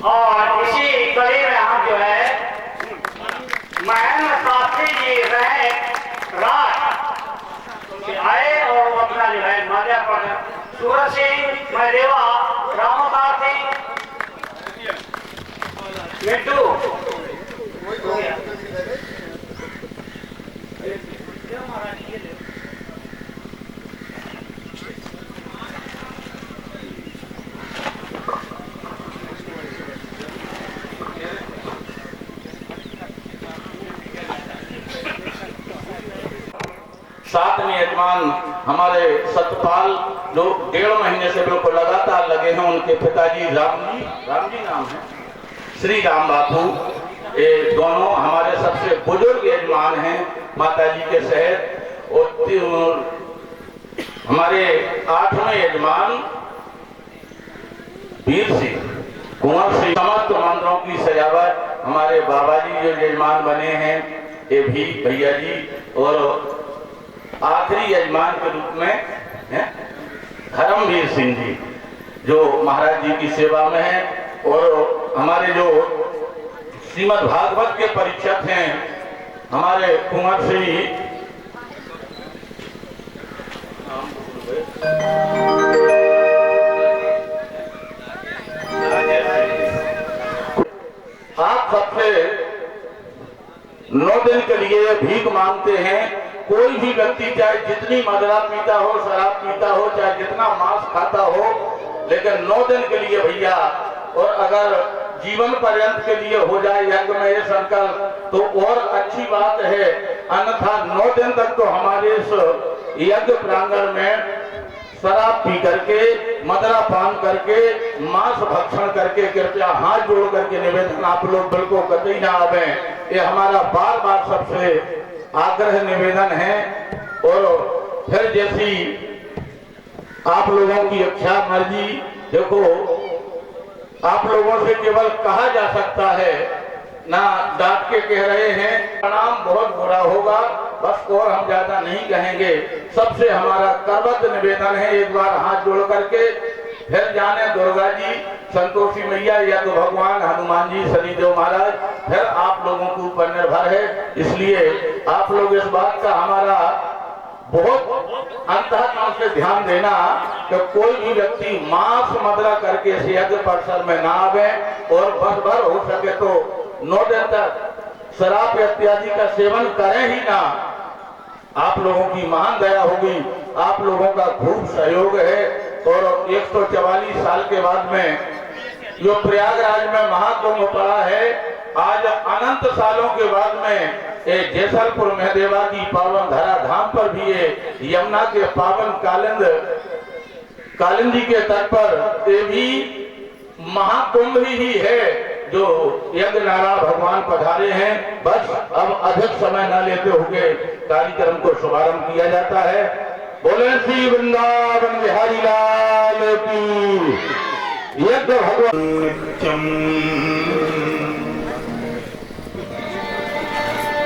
और इसी कड़ी में हम जो है महेंद्र शास्त्री जी रहे राज आए और वो अपना जो है माल्या पर सूरज सिंह महदेवा रामोदास सिंह मिट्टू साथ में यजमान हमारे सतपाल जो 1.5 महीने से बिल्कुल लगातार लगे हैं, उनके पिताजी राम जी नाम है, श्री राम बापू, ये दोनों हमारे सबसे बुजुर्ग यजमान हैं माता जी के शहर। और हमारे 8वें यजमान वीर सिंह कुंवर सिंह। समस्त मंदिरों की सजावट हमारे बाबा जी जो यजमान बने हैं, ये भी भैया जी, और आखिरी यजमान के रूप में धर्मवीर सिंह जी जो महाराज जी की सेवा में हैं, और हमारे जो श्रीमद् भागवत के परीक्षक हैं हमारे कुंवर श्री आप सबसे 9 दिन के लिए भीख मांगते हैं। कोई भी व्यक्ति चाहे जितनी मदिरा पीता हो, शराब पीता हो, चाहे जितना मांस खाता हो, लेकिन 9 दिन के लिए भैया, और अगर जीवन पर्यंत के लिए हो जाए यज्ञ में ये संकल्प तो और अच्छी बात है। अन्यथा 9 दिन तक तो हमारे इस यज्ञ प्रांगण में शराब पी करके, मदिरा पान करके, मांस भक्षण करके, कृपया हाथ जोड़ करके निवेदन आप लोग बिल्कुल कतई ना आवे। ये हमारा बार बार सबसे आग्रह निवेदन है। और फिर जैसी आप लोगों की इच्छा मर्जी, देखो आप लोगों से केवल कहा जा सकता है, ना डांट के कह रहे हैं। परिणाम बहुत बुरा होगा, बस और हम ज्यादा नहीं कहेंगे। सबसे हमारा करबद्ध निवेदन है, एक बार हाथ जोड़ करके फिर जाने दुर्गा जी, संतोषी मैया या तो भगवान हनुमान जी, शनिदेव महाराज, फिर आप लोगों के ऊपर निर्भर है। इसलिए आप लोग इस बात का हमारा बहुत अंतःकरण से ध्यान देना कि कोई भी व्यक्ति मांस मदिरा करके इस यज्ञ परिसर में ना आवे, और बस भर हो सके तो 9 दिन तक शराब इत्यादि का सेवन करें ही ना। आप लोगों की महान दया होगी, आप लोगों का खूब सहयोग है। और 144 साल के बाद में जो प्रयागराज में महाकुंभ पड़ा है, आज अनंत सालों के बाद में जैसलपुर महदेवा की पावन धरा धाम पर भी ये यमुना के पावन कालिंदी के तट पर ये भी महाकुंभ ही है जो यज्ञ नारायण भगवान पधारे हैं। बस अब अधिक समय न लेते हुए कार्यक्रम को शुभारंभ किया जाता है। बोले श्री वृंदावन बिहारी लाल की। यज्ञ भगवान नित्यम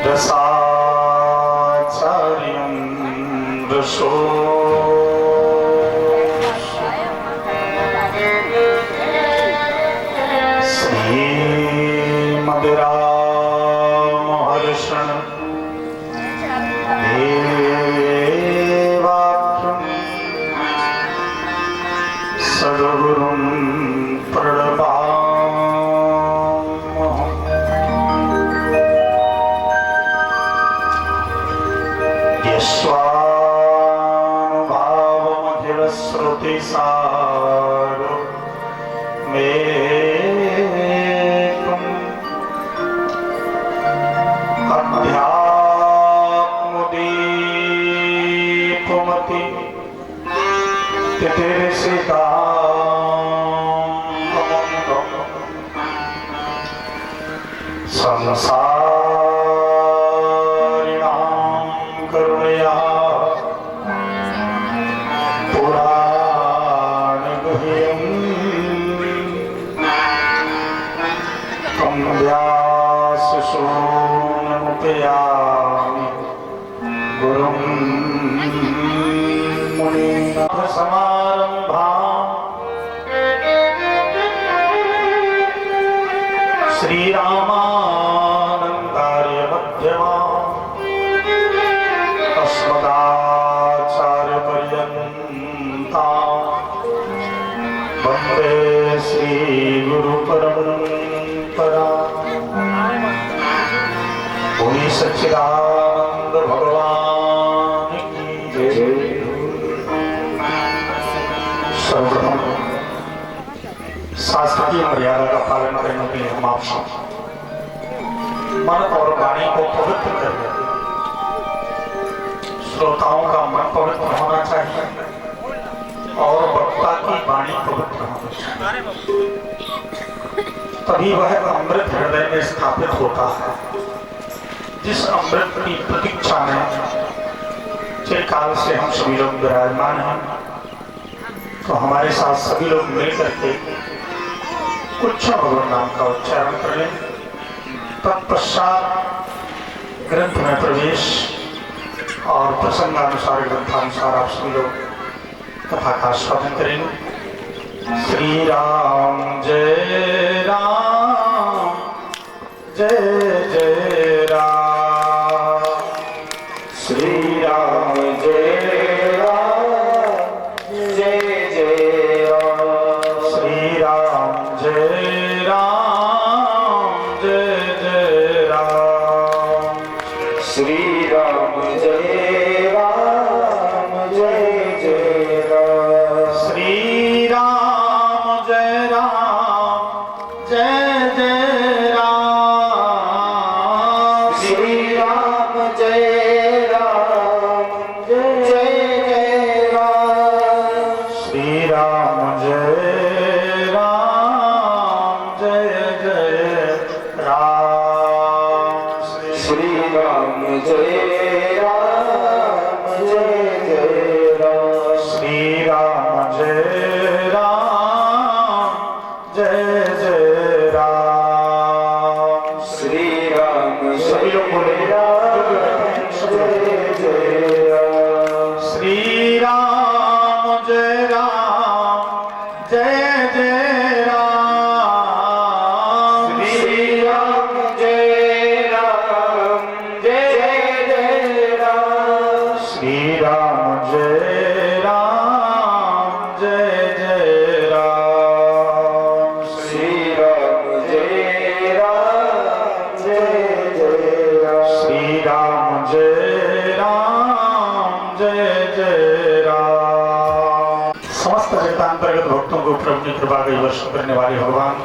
रसाचार्यं रसो श्रीरामानन्दार्य मध्यमा अस्मदाचार्यपर्यन्ता वन्दे श्रीगुरुपरम्परा। बोले सच्चिदानंद भगवान की जय। सर्वप्रथम शास्त्र की मर्यादा का पालन करने के लिए हम आपसे मन और वाणी को पवित्र कर देते। श्रोताओं का मन पवित्र होना चाहिए और वक्ता की वाणी पवित्र होनी चाहिए, तभी वह अमृत हृदय में स्थापित होता है। जिस अमृत की प्रतीक्षा में चिरकाल से हम सभी लोग विराजमान हैं, तो हमारे साथ सभी लोग मिलकर के कुछ भगवान नाम का उच्चारण कर लें। तत्पश्चात ग्रंथ में प्रवेश और प्रसंगानुसार ग्रंथानुसार आप सभी लोग कथा का स्वागत करेंगे। श्री राम जय राम जय जय राम। श्री राम जय राम जय जय राम। श्री राम जय राम जय जय राम। श्री राम जय राम जय जय राम। श्री राम जय राम जय जय राम। श्री राम जय राम जय जय राम। श्री राम जय राम जय जय राम। श्री राम जय राम जय जय राम। श्री राम जय राम जय जय राम। श्री राम सभी लोग बोले जय जय राम। श्री राम जय राम जय जय राम। श्री राम जय राम जय जय राम। श्री राम जय राम जय जय राम। श्री राम जय राम जय जय राम। श्री राम जय राम जय जय राम। समस्त जगतांतर्गत भक्तों को प्रभु की कृपा का वर्ष करने वाले भगवान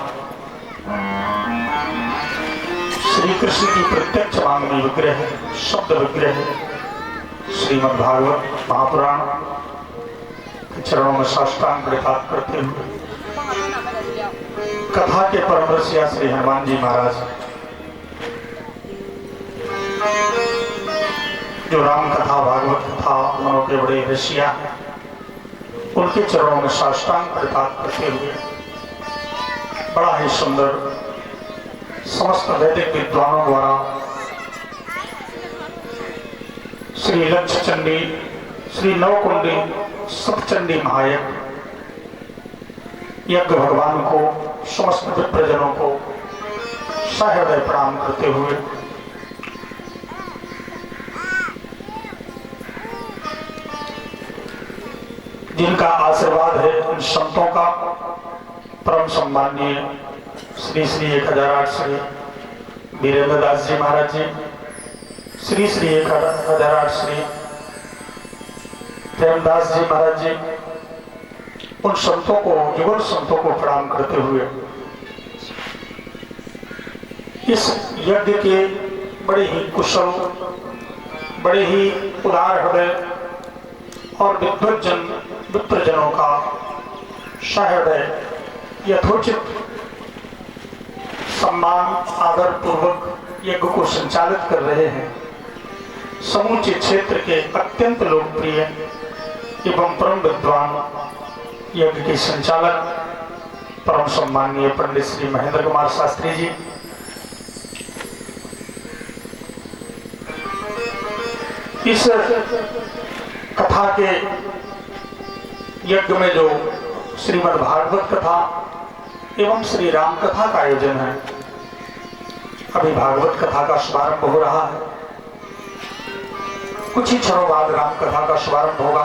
श्री कृष्ण की प्रत्यक्ष वांग्मय विग्रह शब्द विग्रह श्रीमद् भागवत महापुराण के चरणों में साष्टांग प्रणिपात करते हुए कथा के परम रसिया श्री हनुमान जी महाराज जो राम कथा भागवत कथा दोनों के बड़े रसिया हैं, उनके चरणों में साष्टांग प्रणिपात करते हुए बड़ा ही सुंदर समस्त वैदिक विद्वानों द्वारा श्री लक्ष्य चंडी श्री नवकुंडी सप्तचंडी महायज्ञ यज्ञ भगवान को समस्त विप्रजनों को सहृदय प्रणाम करते हुए जिनका आशीर्वाद है उन संतों का परम सम्माननीय श्री श्री 1008 श्री वीरेंद्र दास जी महाराज जी, श्री श्री 1008 श्री प्रेमदास जी महाराज जी, उन संतों को युगल संतों को प्रणाम करते हुए इस यज्ञ के बड़े ही कुशल बड़े ही उदार हृदय और विद्वज्जन विप्रजनों का सहृदय यथोचित सम्मान आदर पूर्वक यज्ञ को संचालित कर रहे हैं। समूचे क्षेत्र के अत्यंत लोकप्रिय एवं परम विद्वान यज्ञ के संचालक परम सम्माननीय पंडित श्री महेंद्र कुमार शास्त्री जी, इस कथा के यज्ञ में जो श्रीमद् भागवत कथा एवं श्री राम कथा का आयोजन है, अभी भागवत कथा का शुभारंभ हो रहा है। कुछ ही क्षणों बाद राम कथा का शुभारंभ होगा।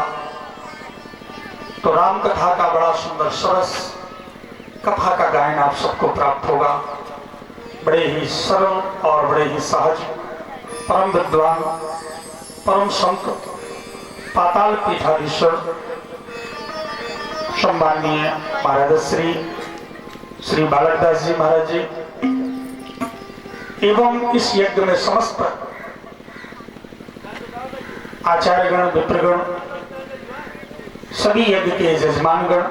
तो राम कथा का बड़ा सुंदर सरस कथा का गायन आप सबको प्राप्त होगा। बड़े ही सरल और बड़े ही सहज परम विद्वान परम संत पाताल पीठाधीश्वर सम्माननीय महाराज श्री बालकदास जी महाराज जी एवं इस यज्ञ में समस्त आचार्यगण विप्रगण सभी यज्ञ के यजमानगण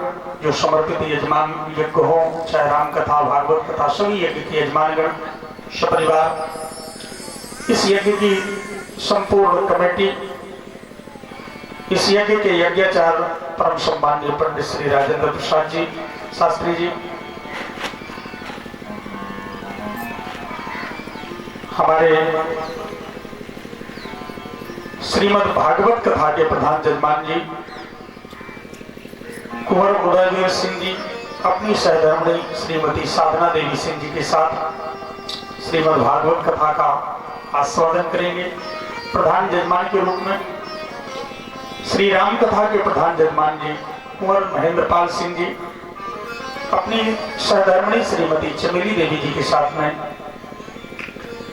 जो समर्पित यजमान यज्ञ हो, चाहे राम कथा भागवत कथा, सभी यज्ञ के यजमानगण सपरिवार, इस यज्ञ की संपूर्ण कमेटी, इस यज्ञ के यज्ञाचार्य परम सम्माननीय पंडित श्री राजेंद्र प्रसाद जी शास्त्री जी, हमारे श्रीमद् भागवत कथा के प्रधान जजमान जी कुंवर उदयवीर सिंह जी अपनी सहधर्मणी श्रीमती साधना देवी सिंह जी के साथ श्रीमद् भागवत कथा का आस्वादन करेंगे। प्रधान जजमान के रूप में श्री राम कथा के प्रधान जजमान जी कुंवर महेंद्रपाल सिंह जी अपनी सहधर्मणी श्रीमती चमेली देवी जी के साथ में,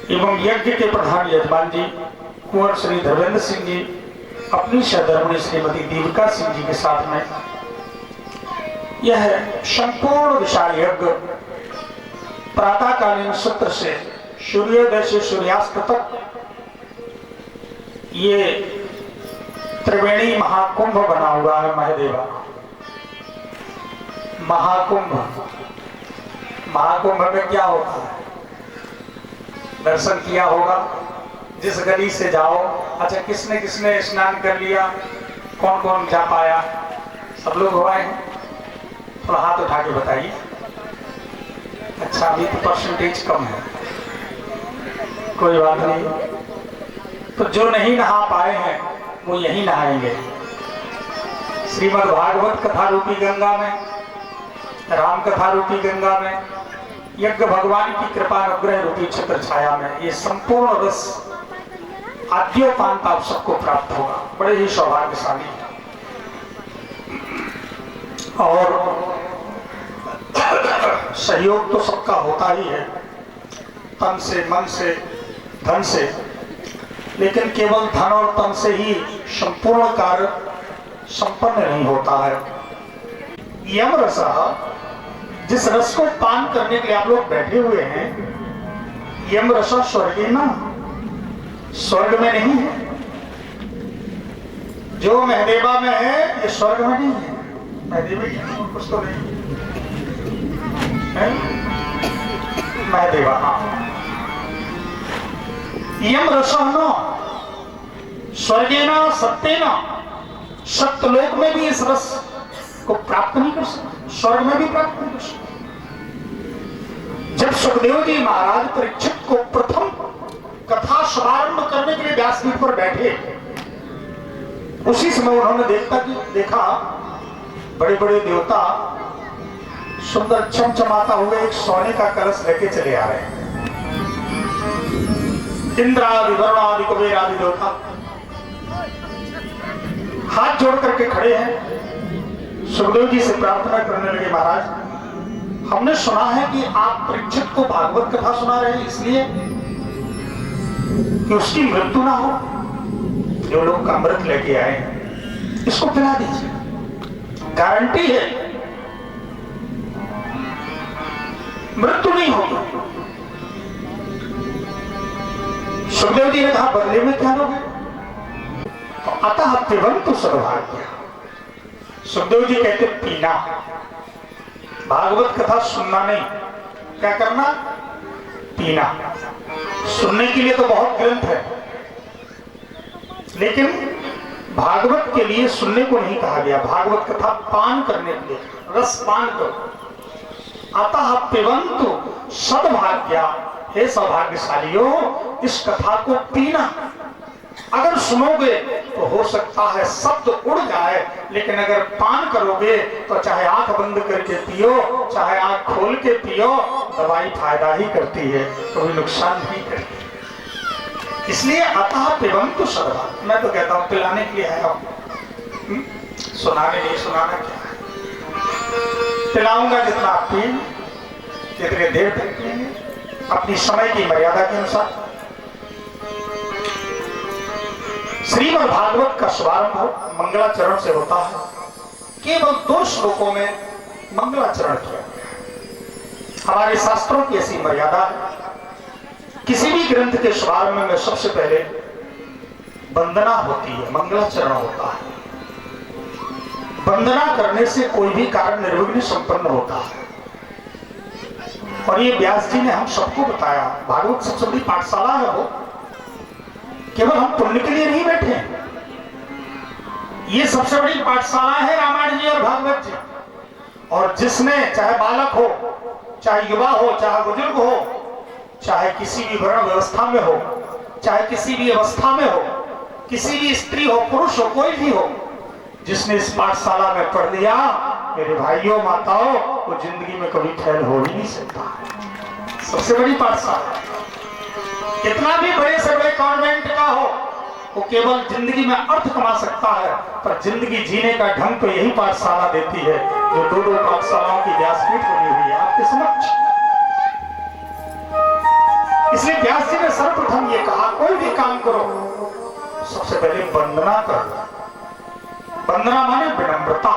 एवं यज्ञ के प्रधान यजमान जी कुंवर श्री धर्मेंद्र सिंह जी अपनी सहधर्मणी श्रीमती दीपिका सिंह जी के साथ में, यह संपूर्ण विशाल यज्ञ प्रातःकालीन सत्र से सूर्योदय से सूर्यास्त तक ये त्रिवेणी महाकुंभ बना हुआ है। महदेवा महाकुंभ में क्या होता है, दर्शन किया होगा। जिस गली से जाओ, अच्छा किसने किसने स्नान कर लिया, कौन कौन जा पाया, सब लोग हो आए हैं, थोड़ा हाथ उठा के बताइए। अच्छा अभी तो परसेंटेज कम है, कोई बात नहीं। तो जो नहीं नहा पाए हैं वो यहीं नहाएंगे। श्रीमद् भागवत कथा रूपी गंगा में, राम कथा रूपी गंगा में, यज्ञ भगवान की कृपा अनुग्रह रूपी छत्र छाया में ये संपूर्ण रस आद्योपांत आप सबको प्राप्त होगा। बड़े ही सौभाग्यशाली और सहयोग तो सबका होता ही है, तन से मन से धन से, लेकिन केवल धन और तन से ही संपूर्ण कार्य संपन्न नहीं होता है। यम रस, जिस रस को पान करने के लिए आप लोग बैठे हुए हैं, यम रस स्वर्गीय ना, स्वर्ग में नहीं है। जो महदेवा में है ये स्वर्ग में नहीं है। महदेवा कुछ तो नहीं है, महदेवा यम रस न स्वर्गेना सत्येना, सत्यलोक में भी इस रस को प्राप्त नहीं कर सकते, स्वर्ग में भी प्राप्त नहीं कर सकते। जब सुखदेव जी महाराज परीक्षित को प्रथम कथा शुभारंभ करने के लिए व्यासपीठ पर बैठे, उसी समय उन्होंने देखा बड़े बड़े देवता सुंदर चमचमाता हुए एक सोने का कलश लेके चले आ रहे हैं। इंद्रादि वरुणादि कुबेर आदि देवता हाथ जोड़ करके खड़े हैं। सुखदेव जी से प्रार्थना करने लगे, महाराज हमने सुना है कि आप परीक्षित को भागवत कथा सुना रहे हैं, इसलिए कि उसकी मृत्यु ना हो। जो लोग का अमृत लेके आए इसको पिला दीजिए, गारंटी है मृत्यु नहीं होगी। सुखदेव जी ने कहा बदले में क्या लोगे, तो अतः पिबंतु सद्भाग्य। सुखदेव जी कहते पीना, भागवत कथा सुनना नहीं, क्या करना, पीना। सुनने के लिए तो बहुत ग्रंथ है, लेकिन भागवत के लिए सुनने को नहीं कहा गया, भागवत कथा पान करने के लिए, रस पान करो। अतः पिबंतु सद्भाग्या, हे सौभाग्यशालियों इस कथा को पीना। अगर सुनोगे तो हो सकता है शब्द उड़ जाए, लेकिन अगर पान करोगे तो चाहे आंख बंद करके पियो, चाहे आंख खोल के पियो, दवाई फायदा ही करती है, कोई नुकसान नहीं करती। इसलिए अतः पिबन्तु सर्वा, मैं तो कहता हूं पिलाने के लिए आया हूं, सुनाने नहीं, सुनाना क्या है। पिलाऊंगा जितना आप पिए, जितने देर तक पिएंगे, अपनी समय की मर्यादा के अनुसार। श्रीमद् भागवत का शुभारंभ मंगलाचरण से होता है। केवल 2 श्लोकों में मंगलाचरण किया गया। हमारे शास्त्रों की ऐसी मर्यादा है, किसी भी ग्रंथ के शुभारंभ में सबसे पहले वंदना होती है, मंगलाचरण होता है। वंदना करने से कोई भी कार्य निर्विघ्न संपन्न होता है। और ये व्यास जी ने हम सबको बताया, भागवत सबसे बड़ी पाठशाला है वो, केवल हम पुण्य के लिए नहीं बैठे हैं। ये सबसे बड़ी पाठशाला है रामायण जी और भागवत जी। और जिसने, चाहे बालक हो, चाहे युवा हो, चाहे बुजुर्ग हो, चाहे किसी भी वर्ण व्यवस्था में हो, चाहे किसी भी अवस्था में हो, किसी भी स्त्री हो, पुरुष हो, कोई भी हो, जिसने इस पाठशाला में पढ़ लिया, मेरे भाइयों माताओं, वो जिंदगी में कभी फेल हो ही नहीं सकता। सबसे बड़ी पाठशाला, कितना भी बड़े से बड़े कॉन्वेंट का हो, वो केवल जिंदगी में अर्थ कमा सकता है, पर जिंदगी जीने का ढंग तो यही पाठशाला देती है, जो 2 पाठशालाओं की व्यासपीठ बनी हुई है आपके समक्ष। इसलिए व्यास जी ने सर्वप्रथम ये कहा, कोई भी काम करो सबसे पहले वंदना करो। वंदना माने विनम्रता।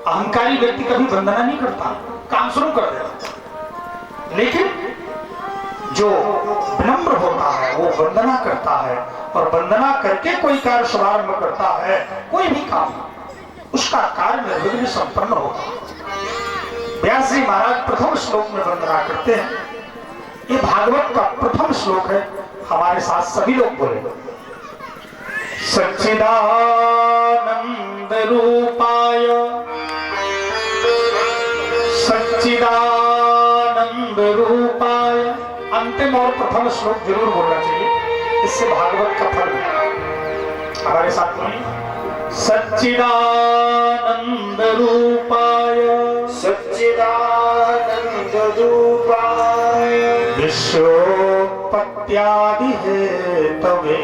अहंकारी व्यक्ति कभी वंदना नहीं करता, काम शुरू कर देता। लेकिन जो विनम्र होता है वो वंदना करता है, और वंदना करके कोई कार्य शुभारंभ करता है, कोई भी काम, उसका कार्य निर्विघ्न संपन्न होता है। व्यास जी महाराज प्रथम श्लोक में वंदना करते हैं। ये भागवत का प्रथम श्लोक है। हमारे साथ सभी लोग बोले, सच्चिदानंद रूपाय, सच्चिदानंद रूपाय। अंतिम और प्रथम श्लोक जरूर बोलना चाहिए, इससे भागवत का फल मिलेगा। हमारे साथ बोलिए, सच्चिदानंद रूपाय, सच्चिदानंद रूपाय, विश्वोत्पत्त्यादि हेतवे,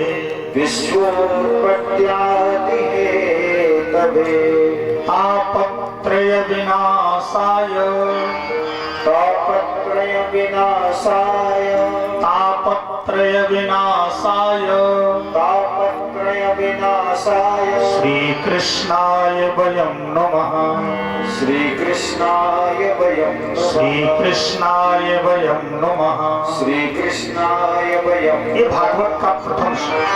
विश्वोत्पत्त्यादि हेतवे, तापत्रय विनाशाय, तापत्रय विनाशाय, तापत्रय विनाशाय, तापत्रय विनाशाय, श्री कृष्णाय वयं नमः, श्री कृष्णाय वयं नमः, श्री कृष्णाय वयं नमः। श्री कृष्णाय वयं। ये भागवत का प्रथम श्लोक।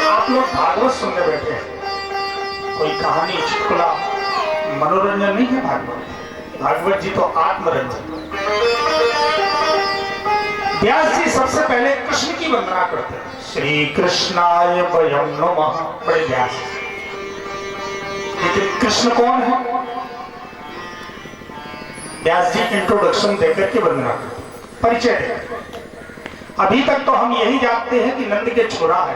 आप लोग भागवत सुनने बैठे हैं, कोई कहानी, चुटकुला, मनोरंजन नहीं है भागवत। भागवत जी तो आत्मरंजन। व्यास जी सबसे पहले कृष्ण की वंदना करते हैं, श्री कृष्णाय वयं नमः। बड़े व्यास। लेकिन कृष्ण कौन है? व्यास जी इंट्रोडक्शन देकर के वंदना करते, परिचय देकर। अभी तक तो हम यही जानते हैं कि नंद के छोरा है,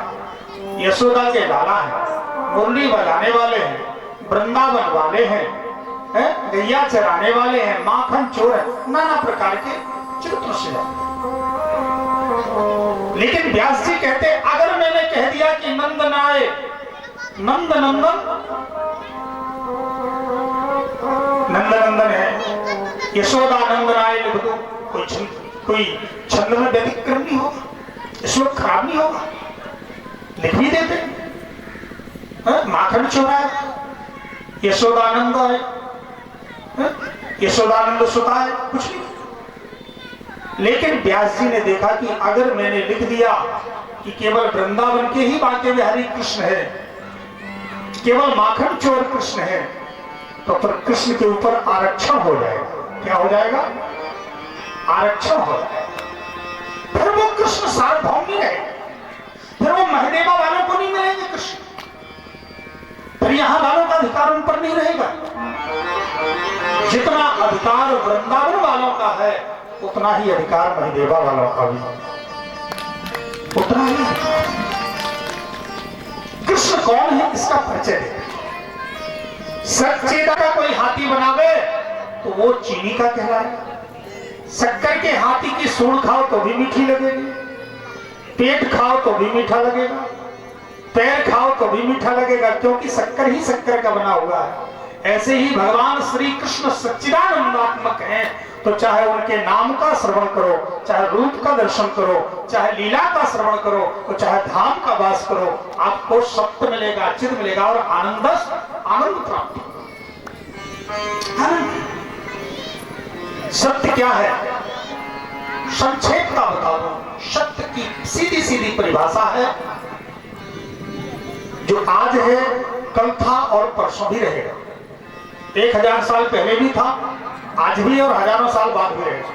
यशोदा के लाला है, मुरली बजाने वाले हैं, वृंदावन वाले हैं, गैया चराने वाले हैं, माखन चोर है, नाना प्रकार के चरित्र से। लेकिन व्यास जी कहते, अगर मैंने कह दिया कि नंद नाय, नंद नंदन, नंद नंदन है, यशोदा नंद नाय लिख दो, कोई छंद में व्यतिक्रम नहीं होगा, श्लोक खराब नहीं होगा, लिख भी देते। माखन चोरा है, यशोदानंद है, यशोदानंद सुता है, कुछ नहीं। लेकिन व्यास जी ने देखा कि अगर मैंने लिख दिया कि केवल वृंदावन के ही बांके बिहारी कृष्ण है, केवल माखन चोर कृष्ण है, तो फिर कृष्ण के ऊपर आरक्षण हो जाएगा। क्या हो जाएगा? आरक्षण हो जाएगा। फिर वो कृष्ण सार्वभौम नहीं रहेगा, फिर वो महदेवा वालों को नहीं मिलेंगे कृष्ण, फिर यहां वालों का अधिकार उन पर नहीं रहेगा। जितना अधिकार वृंदावन वालों का है, उतना ही अधिकार महदेवा वालों का भी, उतना ही। कृष्ण कौन है इसका परिचय देते। सच्चेदा का कोई हाथी बनावे तो वो चीनी का कहलाए, शक्कर के हाथी की सूंड खाओ तो भी मीठी लगेगी, पेट खाओ तो भी मीठा लगेगा, पैर खाओ तो भी मीठा लगेगा, क्योंकि शक्कर ही शक्कर का बना हुआ है। ऐसे ही भगवान श्री कृष्ण सच्चिदानंदात्मक हैं, तो चाहे उनके नाम का श्रवण करो, चाहे रूप का दर्शन करो, चाहे लीला का श्रवण करो, तो चाहे धाम का वास करो, आपको सत्य मिलेगा, चिद मिलेगा और आनंद प्राप्त होगा। आनंद सत्य क्या है, संक्षेप का बता दो। सत्य की सीधी सीधी परिभाषा है, जो आज है कल था और परसों भी रहेगा, 1000 साल पहले भी था, आज भी और हजारों साल बाद भी रहेगा।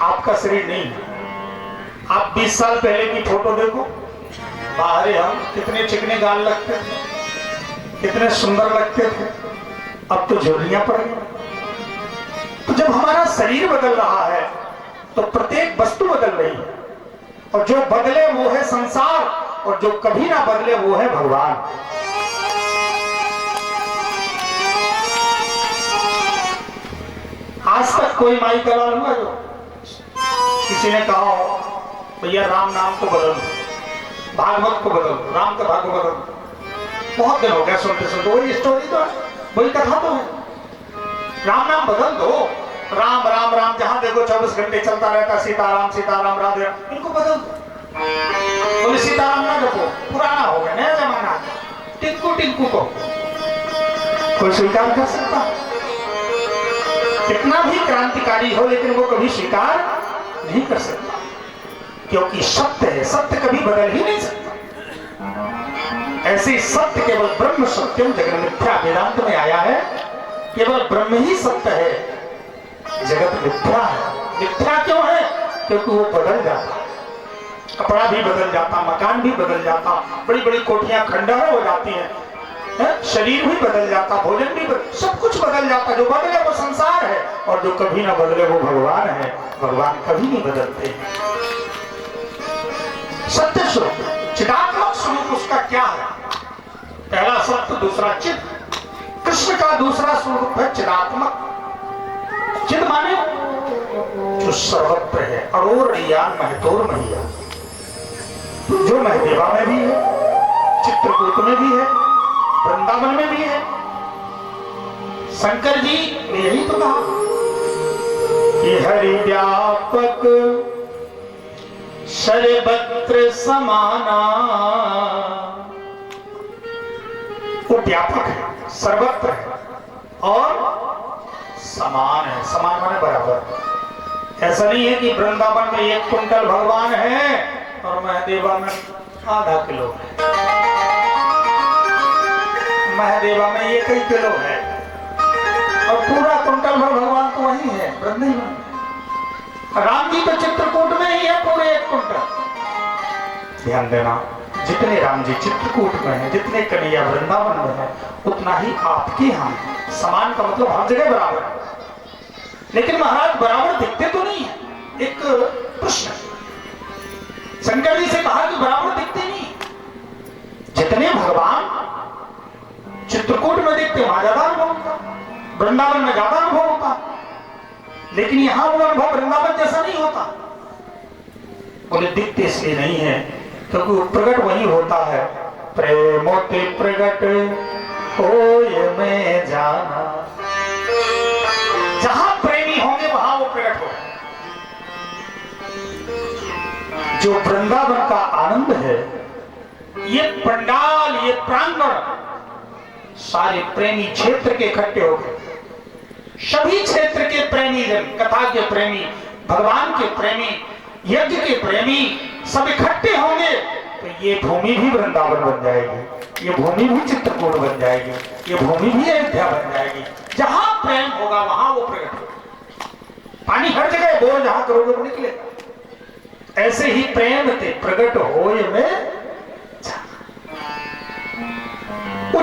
आपका शरीर नहीं है। आप 20 साल पहले की फोटो देखो, बाहर हम कितने चिकने गाल लगते थे, कितने सुंदर लगते थे, अब तो झुर्रियां पड़ गई। तो जब हमारा शरीर बदल रहा है तो प्रत्येक वस्तु बदल रही है, और जो बदले वो है संसार, और जो कभी ना बदले वो है भगवान। आज तक कोई माई का लाल हुआ जो किसी ने कहा हो भैया राम नाम को बदल दो, भागवत को बदल दो, राम का भागवत बदल दो। बहुत दिन हो गया सुनते सुनते, वही स्टोरी तो है, वही कथा तो है। राम नाम बदल दो, राम राम राम जहां देखो 24 घंटे चलता रहता, सीताराम सीताराम राधे राम, इनको बदल दो। बोले सीताराम ना जपो, पुराना हो गया, नया जमाना, टिंकू टिंकू को कोई स्वीकार कर सकता? कितना भी क्रांतिकारी हो लेकिन वो कभी स्वीकार नहीं कर सकता, क्योंकि सत्य है, सत्य कभी बदल ही नहीं सकता। ऐसे सत्य केवल ब्रह्म सत्यम जगत मिथ्या वेदांत में आया है, केवल ब्रह्म ही सत्य है, जगत मिथ्या है। मिथ्या क्यों है? क्योंकि वो बदल जाता, कपड़ा भी बदल जाता, मकान भी बदल जाता, बड़ी बड़ी कोठियां खंडहर हो जाती हैं, शरीर भी बदल जाता, भोजन भी सब कुछ बदल जाता। जो बदले वो संसार है, और जो कभी ना बदले वो भगवान है। भगवान कभी नहीं बदलते। सत्य स्वरूप, चिदात्मक स्वरूप उसका क्या है? पहला सत्य, दूसरा चिद। कृष्ण का दूसरा स्वरूप है चिदात्मक। चिद माने जो सर्वत्र है, अरोर रियान महतोर मैया, जो महदेवा में भी है, चित्रकूट में भी है, वृंदावन में भी है। शंकर जी ने यही तो कहा कि हरि व्यापक सर्वत्र समाना। वो व्यापक है, सर्वत्र है और समान है। समान माने बराबर। ऐसा नहीं है कि वृंदावन में 1 कुंटल भगवान है और महदेवा में आधा किलो है, महदेवा में 1 किलो है, और पूरा कुंटल भर भगवान तो वही है वृंदावन। राम जी तो चित्रकूट में ही है पूरे 1 कुंटल। ध्यान देना, जितने राम जी चित्रकूट में है, जितने कन्हैया वृंदावन में है, उतना ही आपके यहाँ है। समान का मतलब हर जगह बराबर है। लेकिन महाराज बराबर दिखते तो नहीं है। एक प्रश्न शंकर जी से कहा कि बराबर दिखते नहीं। जितने भगवान चित्रकूट में दिखते वहां ज्यादा अनुभव होता, वृंदावन में ज्यादा अनुभव होता, लेकिन यहां वो अनुभव वृंदावन जैसा नहीं होता। बोले दिखते इसलिए नहीं है क्योंकि वो प्रकट वही होता है। प्रेमोते प्रकट होए मैं जाना, जहां प्रेमी होंगे वहां वो प्रकट हो। जो वृंदावन का आनंद है, ये पंडाल, ये प्रांगण, सारे प्रेमी क्षेत्र के इकट्ठे हो गए। सभी क्षेत्र के प्रेमी जन, कथा के प्रेमी, भगवान के प्रेमी, यज्ञ के प्रेमी सब इकट्ठे होंगे तो ये भूमि भी वृंदावन बन जाएगी, ये भूमि भी चित्रकूट बन जाएगी, ये भूमि भी अयोध्या बन जाएगी। जहां प्रेम होगा वहां वो प्रकट होगा। पानी हर जगह बोर जहां करोगे वो निकलेगा। ऐसे ही प्रेम थे प्रकट होए में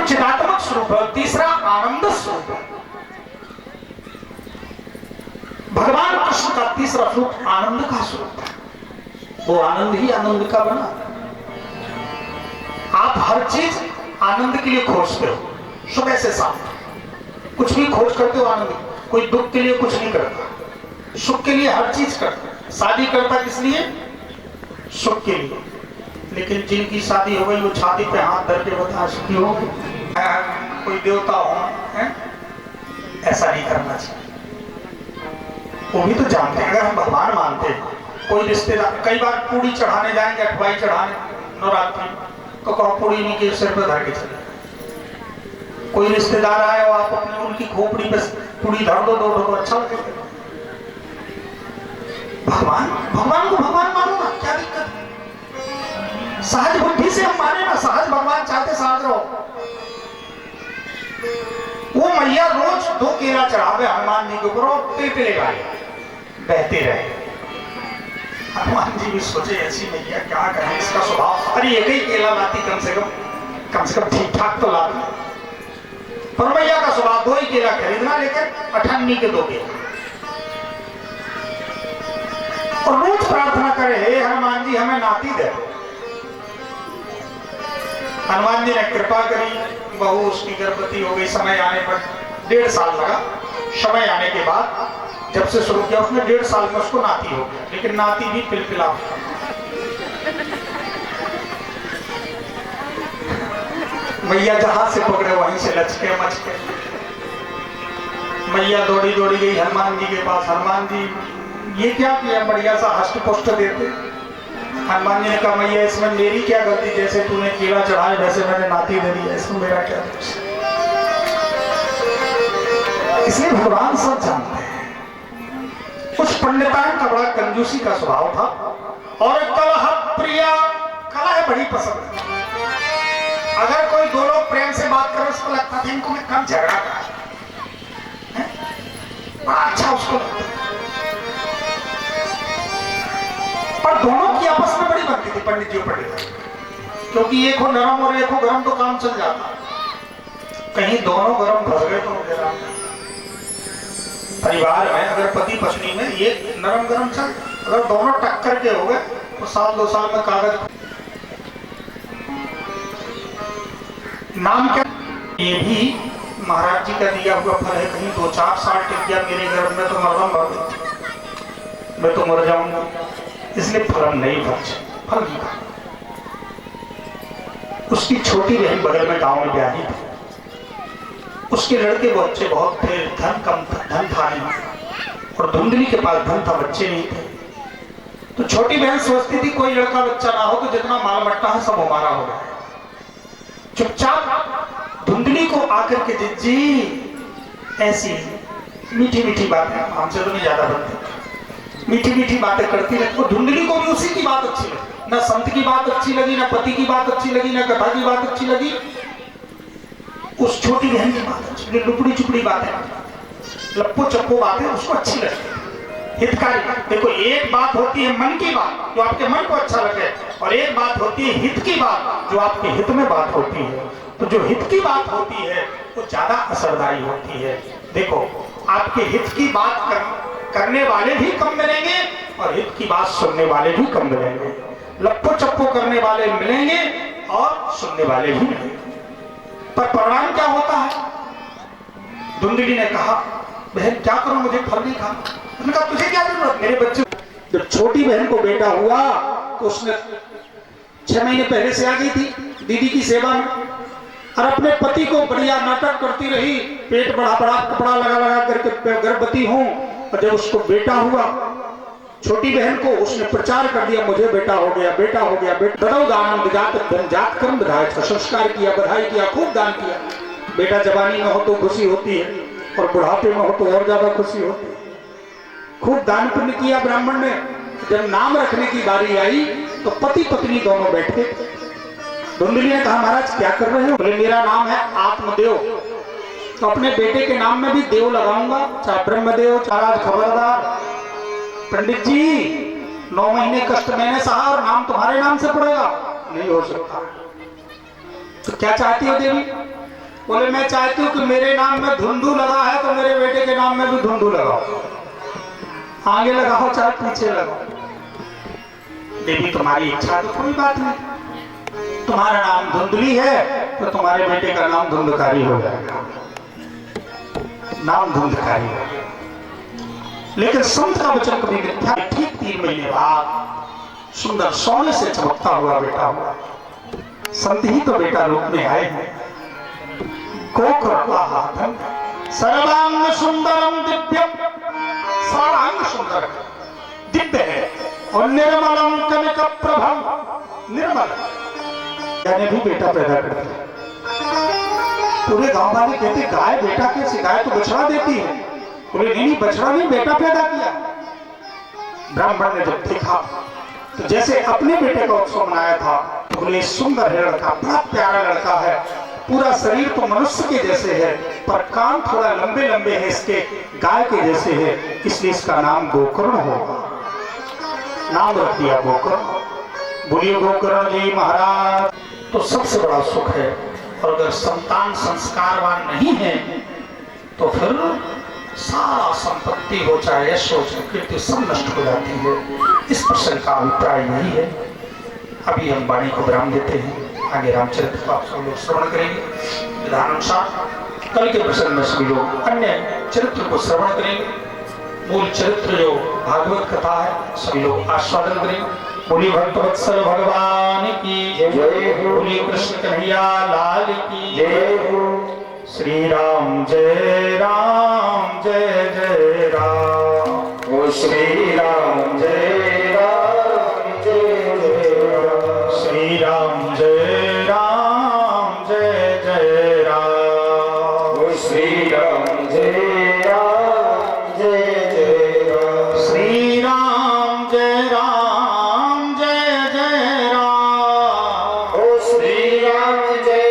चिदात्मक स्वरूप है। तीसरा आनंद स्वरूप है। भगवान कृष्ण का तीसरा स्वरूप आनंद का स्वरूप है। वो आनंद ही आनंद का बना। आप हर चीज आनंद के लिए खोजते हो, सुबह से शाम कुछ भी खोज करते हो आनंद। कोई दुख के लिए कुछ नहीं करता, सुख के लिए हर चीज करता। शादी करता किस लिए? सुख के लिए। लेकिन जिनकी शादी हो गई वो छाती पे हाथ धर के बता सुखी हो कोई देवता हो है? ऐसा नहीं करना चाहिए। वो भी तो जानते हैं, अगर हम भगवान मानते हैं, कोई रिश्तेदार, कई बार पूड़ी चढ़ाने जाएंगे, अठवाई चढ़ाने नवरात्रि, तो कहो पूड़ी नहीं के सिर पर धर के चले। कोई रिश्तेदार आए और आप अपनी उनकी खोपड़ी पे पूड़ी धर दो, दो अच्छा लगेगा। भगवान को भगवान मानो ना, क्या दिक्कत? सहज बुद्धि से हम माने ना, सहज भगवान चाहते सहज रहो। वो मैया रोज 2 केला चढ़ावे हनुमान जी के ऊपर और टिलटिले गाए बहते रहे। हनुमान जी भी सोचे ऐसी मैया क्या करें, इसका स्वभाव, अरे एक ही केला लाती कम से कम ठीक ठाक तो लाती। पर मैया का स्वभाव 2 ही केला खरीदना, लेकिन 98 के 2 केला। और रोज प्रार्थना करे, हे हनुमान जी हमें नाती दे। हनुमान जी ने कृपा करी, बहू उसकी गर्भवती हो गई। समय आने पर 1.5 साल लगा। समय आने के बाद जब से शुरू किया उसने 1.5 साल में उसको नाती हो गया, लेकिन नाती भी पिलपिला। मैया जहां से पकड़े वहीं से लचके मचके। मैया दौड़ी गई हनुमान जी के पास। हनुमान जी ये क्या किया, बढ़िया सा हष्ट पुष्ट देते। हनुमान जी ने कहा मैया इसमें मेरी क्या गलती, जैसे तूने केला चढ़ाया वैसे मैंने नाती दे दिया, इसमें मेरा क्या दोष? इसलिए भगवान सब जानते हैं। उस पंडितान का बड़ा कंजूसी का स्वभाव था और कलह प्रिया, कलह बड़ी पसंद है। अगर कोई 2 लोग प्रेम से बात करे उसको लगता था इनको मैं कम झगड़ा कर, बड़ा अच्छा उसको लगता। पर दोनों की आपस में बड़ी बनती थी पंडित जी और पंडित, क्योंकि एक हो नरम और एक हो गरम तो काम चल जाता। कहीं दोनों गरम फंस गए तो परिवार में, अगर पति पत्नी में एक नरम गरम चल, अगर दोनों टक्कर के हो गए तो 1-2 साल में कागज। नाम क्या? ये भी महाराज जी का दिया हुआ फल है। कहीं 2-4 साल टिक गया मेरे घर में तो मरदम भर गई, मैं तो मर जाऊंगा। इसलिए फल नहीं फल नहीं था। उसकी छोटी बहन बगल में गांव में ब्याही थी। उसके लड़के बच्चे बहुत थे, धन था नहीं, और धुंधली के पास धन था, बच्चे नहीं थे। तो छोटी बहन सोचती थी कोई लड़का बच्चा ना हो तो जितना माल मट्टा है सब हमारा हो गया। चुपचाप धुंधली को आकर के जी ऐसी मीठी बातें, हमसे तो नहीं ज्यादा बनती, मीठी बातें करती रही। तो धुंधली को भी उसी की बात अच्छी लगी, ना संत की बात अच्छी लगी, ना पति की बात अच्छी लगी, ना कथा की बात अच्छी लगी। उस छोटी बहन की बात अच्छी लगी, लुपड़ी चुपड़ी बातें, लप्पो चप्पो बातें उसको अच्छी लगती, हितकारी। देखो एक बात होती है मन की बात जो आपके मन को अच्छा लगे, और एक बात होती है हित की बात जो आपके हित में बात होती है। तो जो हित की बात होती है वो ज्यादा असरदायी होती है। देखो आपके हित की बात करने वाले भी कम मिलेंगे और हित की बात सुनने वाले भी कम मिलेंगे। लप्पो चप्पो करने वाले मिलेंगे और सुनने वाले भी मिलेंगे। पर परिणाम क्या होता है? धुंधली ने कहा बहन क्या करूं, मुझे फल नहीं खाना। उसने कहा तुझे क्या जरूरत, मेरे बच्चे। जब छोटी बहन को बेटा हुआ तो उसने 6 महीने पहले से आ गई थी दीदी की सेवा में, और अपने पति को बढ़िया नाटक करती रही, पेट बड़ा कपड़ा लगा करके गर्भवती हूं। और जब उसको बेटा हुआ छोटी बहन को, उसने प्रचार कर दिया मुझे बेटा हो गया, बेटा हो गया। जात कर्म बधाई, संस्कार किया, बधाई किया, खूब दान किया। बेटा जवानी में हो तो खुशी होती है और बुढ़ापे में हो तो और ज्यादा खुशी होती है। खूब दान पुण्य किया ब्राह्मण ने। जब नाम रखने की बारी आई तो पति पत्नी दोनों बैठे। धुंधली ने कहा महाराज क्या कर रहे हो? बोले मेरा नाम है आत्मदेव, तो अपने बेटे के नाम में भी देव लगाऊंगा, चाहे ब्रह्मदेव चाहे। खबरदार पंडित जी 9 महीने कष्ट मैंने सहा और नाम तुम्हारे नाम से पड़ेगा, नहीं हो सकता। तो क्या चाहती हो देवी? बोले मैं चाहती हूँ कि मेरे नाम में धुंधु लगा है तो मेरे बेटे के नाम में भी धुंधु लगाओ, आगे लगाओ चाहे पीछे लगाओ। देवी तुम्हारी इच्छा तो कोई बात नहीं, तुम्हारा नाम धुंधली है तो तुम्हारे बेटे का नाम धुंधकारी हो जाएगा, नाम धुंधकारी हो। लेकिन संत का वचन कभी मिथ्या। ठीक 3 महीने बाद सुंदर सोने से चमकता हुआ बेटा हुआ। संत ही तो बेटा रूप में आए हैं। गोकर्णाहाथम सर्वांग सुंदरम दिव्यम, सारांग सुंदर दिव्य है और निर्मलम कनक प्रभम, निर्मल यानी भी बेटा पैदा कर दिया। पूरे गांव वाले कहते गाय बेटा कैसे, गाय तो बछड़ा देती है। बोले नहीं बछड़ा नहीं, बेटा पैदा किया। ब्राह्मण ने जब देखा तो जैसे अपने बेटे का उत्सव मनाया था, तो बोले सुंदर है लड़का, बड़ा प्यारा लड़का है, पूरा शरीर तो मनुष्य के जैसे है पर कान थोड़ा लंबे लंबे है इसके, गाय के जैसे है, इसलिए इसका नाम गोकर्ण होगा। नाम रख दिया गोकर्ण। बोलिए गोकर्ण जी महाराज। तो सबसे बड़ा सुख है। और अगर संतान संस्कारवान नहीं है तो फिर सारा संपत्ति हो, चाहे यश हो, चाहे कीर्ति, सब नष्ट हो जाती है। इस प्रसंग का अभिप्राय यही है। अभी हम वाणी को विराम देते हैं, आगे रामचरित्र को आप सब लोग श्रवण करेंगे। विधानानुसार कल के प्रसंग में सभी लोग अन्य चरित्र को श्रवण करेंगे। मूल चरित्र जो भागवत कथा है सभी लोग आस्वादन करेंगे। बोलिए भक्तवत्सल भगवान की जय, बोलिए कृष्ण कन्हैया लाल की जय हो। श्री राम जय राम जय जय राम, ओ श्री राम जय राम जय जय राम, श्री राम जय राम जय जय राम, ओ श्री राम जय राम जय जय राम, श्री राम जय राम जय जय राम, ओ श्री राम जय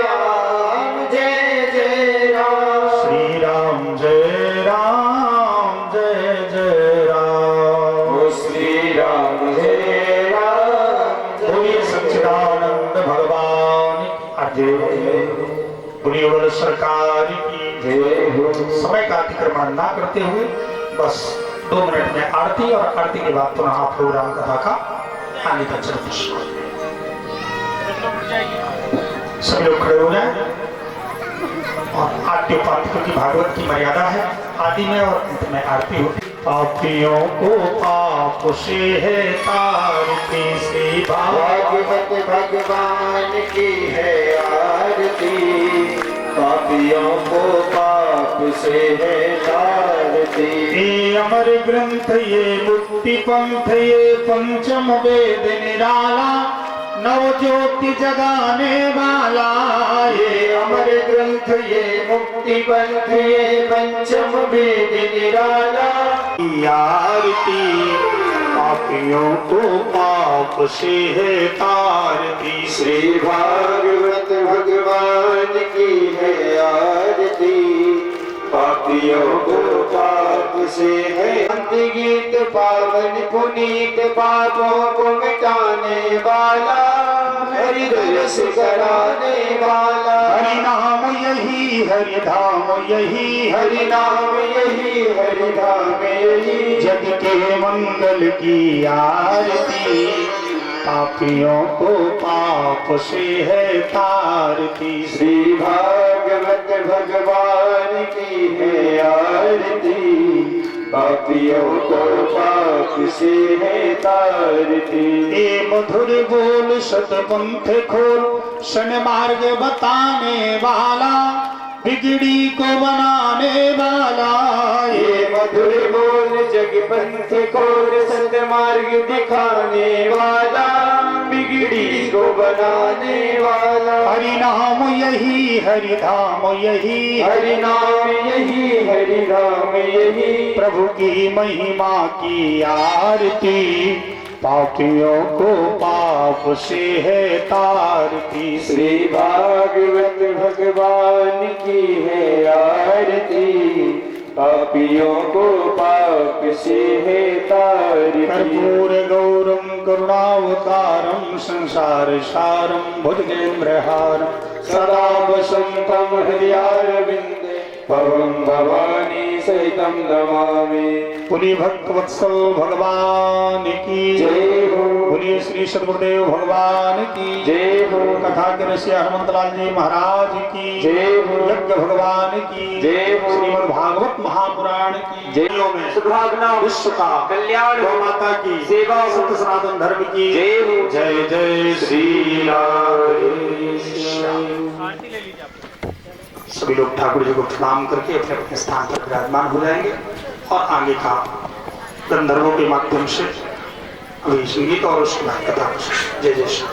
राम जय जय राम, श्री राम जय राम जय जय राम, ओ श्री राम जय राम बोलिए सच्चिदानंद भगवान की जय, बोलिए बोल सरकार की जय हो। समय का अतिक्रमण ना करते हुए बस 2 मिनट में आरती, और आरती के बाद पुनः आप प्रोग्राम कथा का आगे का चरित्र शुरू। सभी लोग खड़े हो जाए। और आद्य पात्र की भागवत की मर्यादा है, आदि में और अंत में आरती होती। पापियों को पाप से है तारती, श्री भागवत भगवान की है आरती, पापियों को पाप से है तारती। ये अमर ग्रंथ ये मुक्ति पंथ ये पंचम वेद निराला, नव ज्योति जगाने वाला। ये अमर ग्रंथ ये मुक्ति पंथ ये पंचम वेद निराला। आरती पापियों को पाप से है तारती, श्री भागवत भगवान की है आरती, पापियों को पाप से है। अंति गीत पावन पुनीत पापों को मिटाने वाला, हरिदरस कराने वाला। हरि नाम यही हरि धाम यही, हरि नाम यही हरि धाम यही, जग के मंगल की आरती, पापियों को पाप से है तारती। श्री भागवत भगवान की है आरती, पापियों को पाप से है तारती। ए मधुर बोल सतपंथ खोल, शन मार्ग बताने वाला, बिगड़ी को बनाने वाला। ये मधुर बोल जग पंथ को सतमार्ग दिखाने वाला, बिगड़ी को बनाने वाला। हरि नाम यही हरि धाम यही, हरि नाम यही हरि नाम यही, प्रभु की महिमा की आरती, पापियों को पाप से है तारती। श्री भागवत भगवान की है आरती, पापियों को पाप से है तारती। कर्पूर गौरम करुणावतारम संसार सारम भुजगेन्द्रहारम सदा वसंतम हृदयारविंदे, भवं भवानी सहितं नमामि। पुनि भक्तवत्सल भगवान की जय हो। बोलिए श्री सदगुरुदेव भगवान की जय हो। कथा के रसिया हनुमंतलाल जी महाराज की जय हो। यज्ञ भगवान की जय हो। श्रीमद् भागवत महापुराण की जय हो। में सुभागना विश्व का कल्याण गौ माता की सेवा हो। सत्य सनातन धर्म की जय हो। जय जय श्री राधे। सभी लोग ठाकुर जी को प्रणाम करके अपने अपने स्थान पर विराजमान हो जाएंगे और आगे का गंधर्वों के माध्यम से अभी संगीत और उसके बाद कथा। जय जय श्री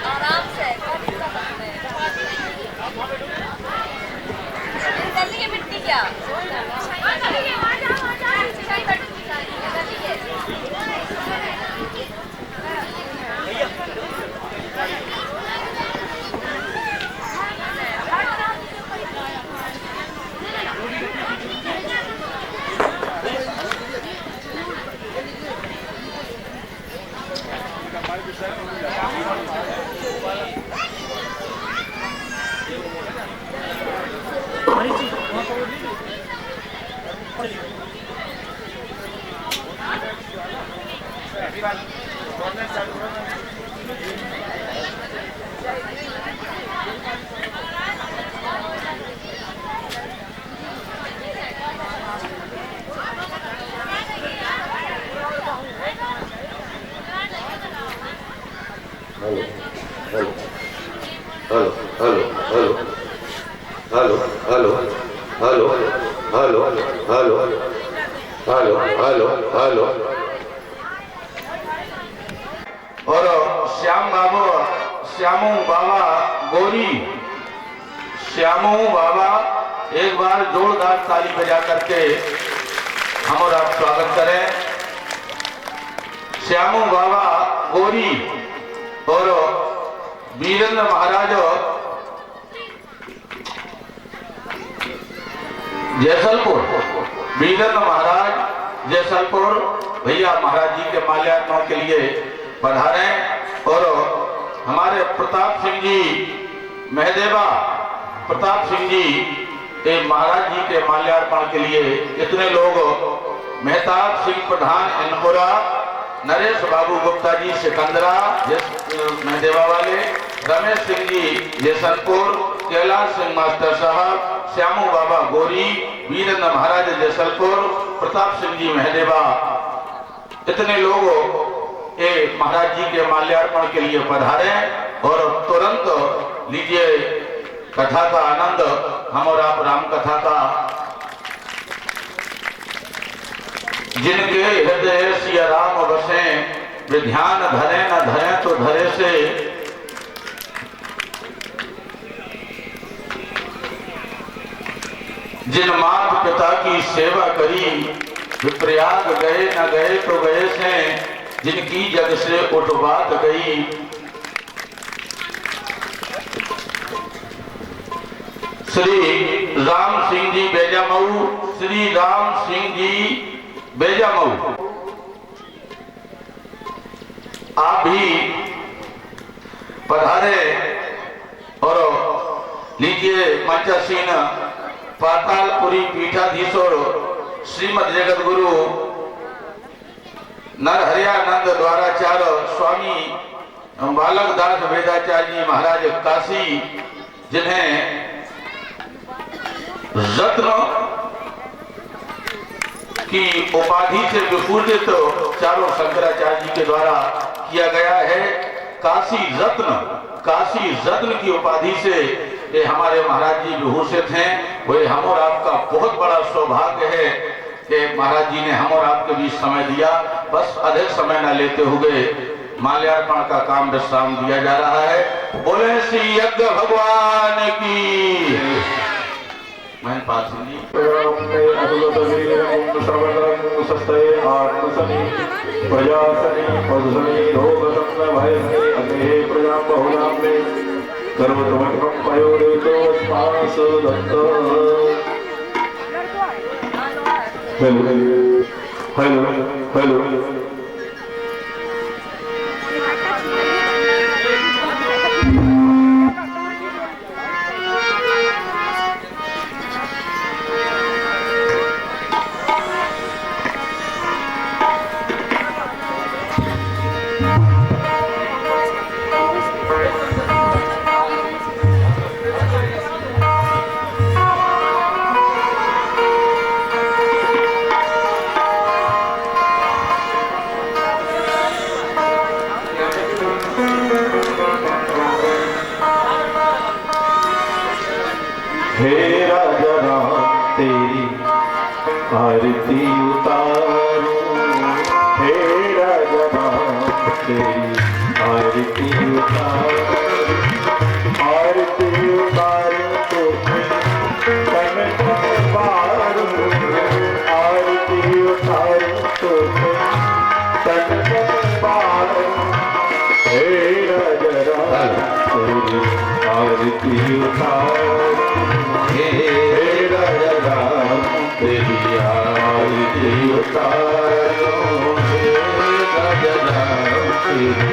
आराम से मिट्टी क्या और श्यामू बाबा गोरी, श्यामू बाबा एक बार जोरदार ताली बजा करके हम और आप स्वागत करें। श्यामू बाबा गोरी और वीरेंद्र महाराज जैसलपुर, वीरेंद्र महाराज जैसलपुर भैया महाराज जी के माल्यार्पण के लिए पधारे और हमारे प्रताप सिंह जी महदेवा, प्रताप सिंह जी के महाराज जी के माल्यार्पण के लिए इतने लोग, मेहताब सिंह प्रधान इनपुरा, नरेश बाबू गुप्ता जी सिकंदरा महदेवा वाले, रमेश सिंह जी जैसलपुर, कैलाश सिंह मास्टर साहब, श्यामू बाबा गोरी, वीरेंद्र महाराज जैसलपुर, प्रताप सिंह जी महदेवा, इतने लोग ये महाराज जी के माल्यार्पण के लिए पधारे और तुरंत लीजिए कथा का आनंद, हम और आप राम कथा का। जिनके हृदय सिया राम बसे, वे ध्यान धरे न धरे तो धरे से। जिन माता पिता की सेवा करी, वे प्रयाग गए न गए तो गए से। जिनकी जग से उठ बात गई, श्री राम सिंह जी बेजामऊ, श्री राम सिंह जी बेजामऊ, आप भी पधारे और लीजिए मंचासीन पातालपुरी पीठाधीश्वर श्रीमद जगत गुरु नरहरियानंद द्वाराचार्य स्वामी बालक दास वेदाचार्य जी महाराज काशी, जिन्हें रत्न की उपाधि से विभूषित चारों शंकराचार्य जी के द्वारा किया गया है। काशी रत्न की उपाधि से ये हमारे महाराज जी विभूषित हैं। वही हम और आपका बहुत बड़ा सौभाग्य है कि महाराज जी ने हम और आपके बीच समय दिया। बस अधिक समय न लेते हुए माल्यार्पण का काम विश्राम दिया जा रहा है। बोले श्री यज्ञ भगवान की। महनपाल सिंह जी हेलो हे राजा राम तेरी आरती उतारो, हे राजा राम तेरी आरती उतारो, आरती उतारो तो तन बारू, आरती उतारो तो तन बारू, हे राजा राम तेरी आरती उतारो, हे राजा राम तेरी आरती उतारो, हे राजा राम तेरी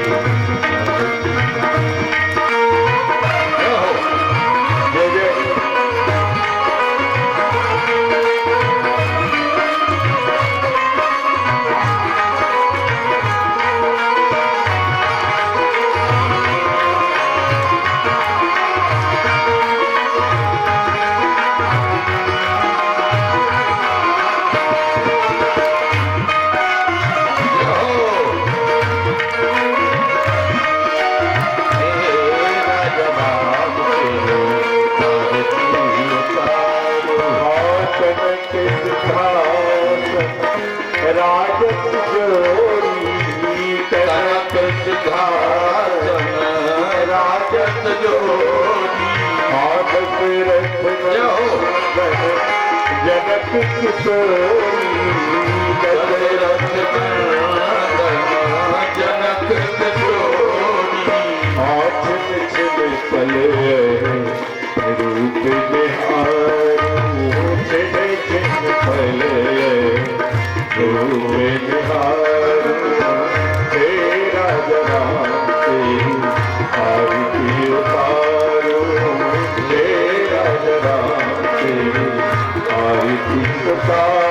जनक किशोरी दशरथ जनक किशोरी आँचल छिल पले रूप निहारो, छिल छिल पले रूप निहारो, हे राजा राम तेरी आरती उतारो, हे राजा राम तेरी आरती उतारो।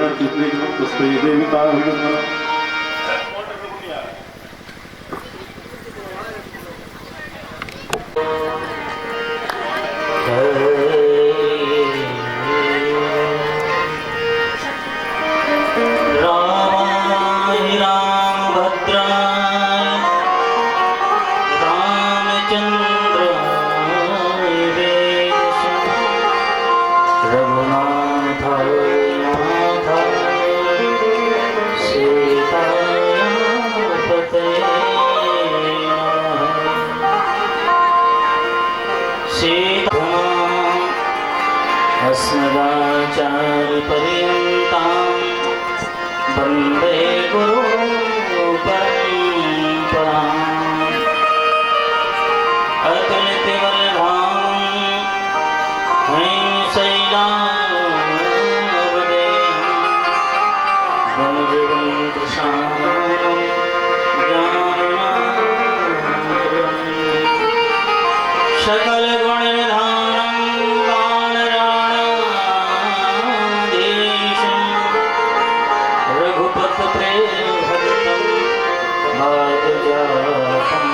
कर जितने पुष्प देविता अस्मदाचार्यपर्यन्तां वन्दे गुरु परम्पराम् अतुलितवरधामं हैशैलावदेहं वनजगं प्रशान्तं ज्ञानमार्गम् सकलगुणनिधानं वानराणाधीशं रघुपतिप्रेमभक्तं मातुजातं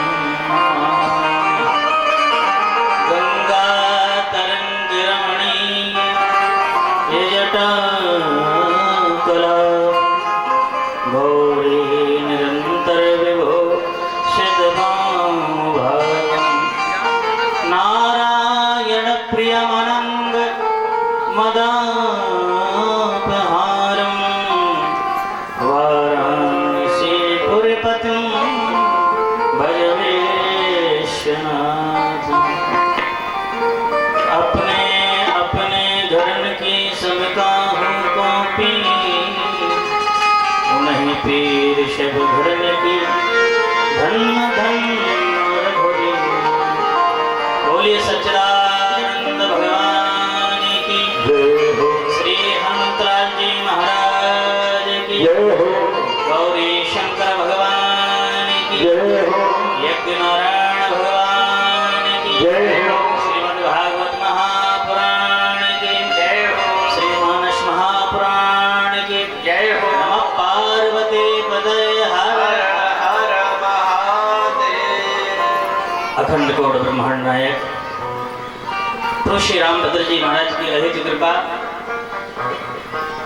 गङ्गातरङ्गिरमणीय यजटाकला गौरी निरन्तरविभो शतभानुभागम् नारायणप्रियमनङ्ग मदापहारं वाराणसीपुरपतिं भज विश्वनाथम् अपने अपने धर्म की सबकाहों को पी नहीं पीर शब धर्म की धन्य धन्य रघुवीर। बोलिए सच्चिदानंद भगवान की जय हो श्री हनुमंतलाल जी महाराज की जय हो गौरी शंकर भगवान की जय हो यज्ञ नारायण भगवान की जय हो श्रीमद्भागवत महापुराण की जय हो श्री मानस महापुराण की जय हो नमः पार्वती पदे हर हर महादेव। अखंड कोट ब्रह्मांड नायक प्रभु श्री रामभद्र जी महाराज की अहित कृपा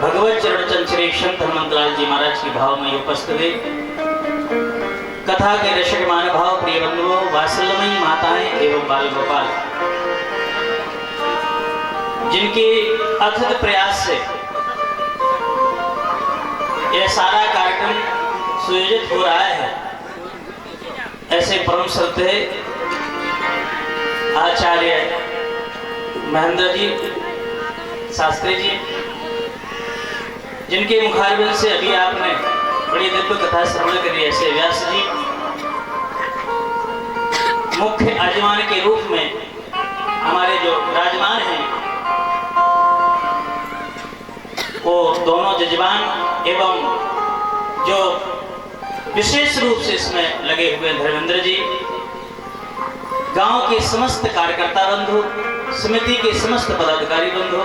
भगवत चरण चंद श्री संत हनुमंतलाल जी महाराज की भाव में उपस्थित कथा के रसिक महानुभाव प्रिय बंधुओं वात्सल्यमयी माताएं एवं बाल गोपाल जिनके अथक प्रयास से यह सारा कार्यक्रम सुयोजित हो रहा है, ऐसे परम श्रद्धेय आचार्य महेंद्र जी शास्त्री जी जिनके मुखारबिंद से अभी आपने बड़ी दिव्य कथा श्रवण करी, ऐसे व्यास जी मुख्य यजमान के रूप में हमारे जो विराजमान हैं वो दोनों जजमान एवं जो विशेष रूप से इसमें लगे हुए धर्मेंद्र जी, गांव के समस्त कार्यकर्ता बंधु, समिति के समस्त पदाधिकारी बंधु,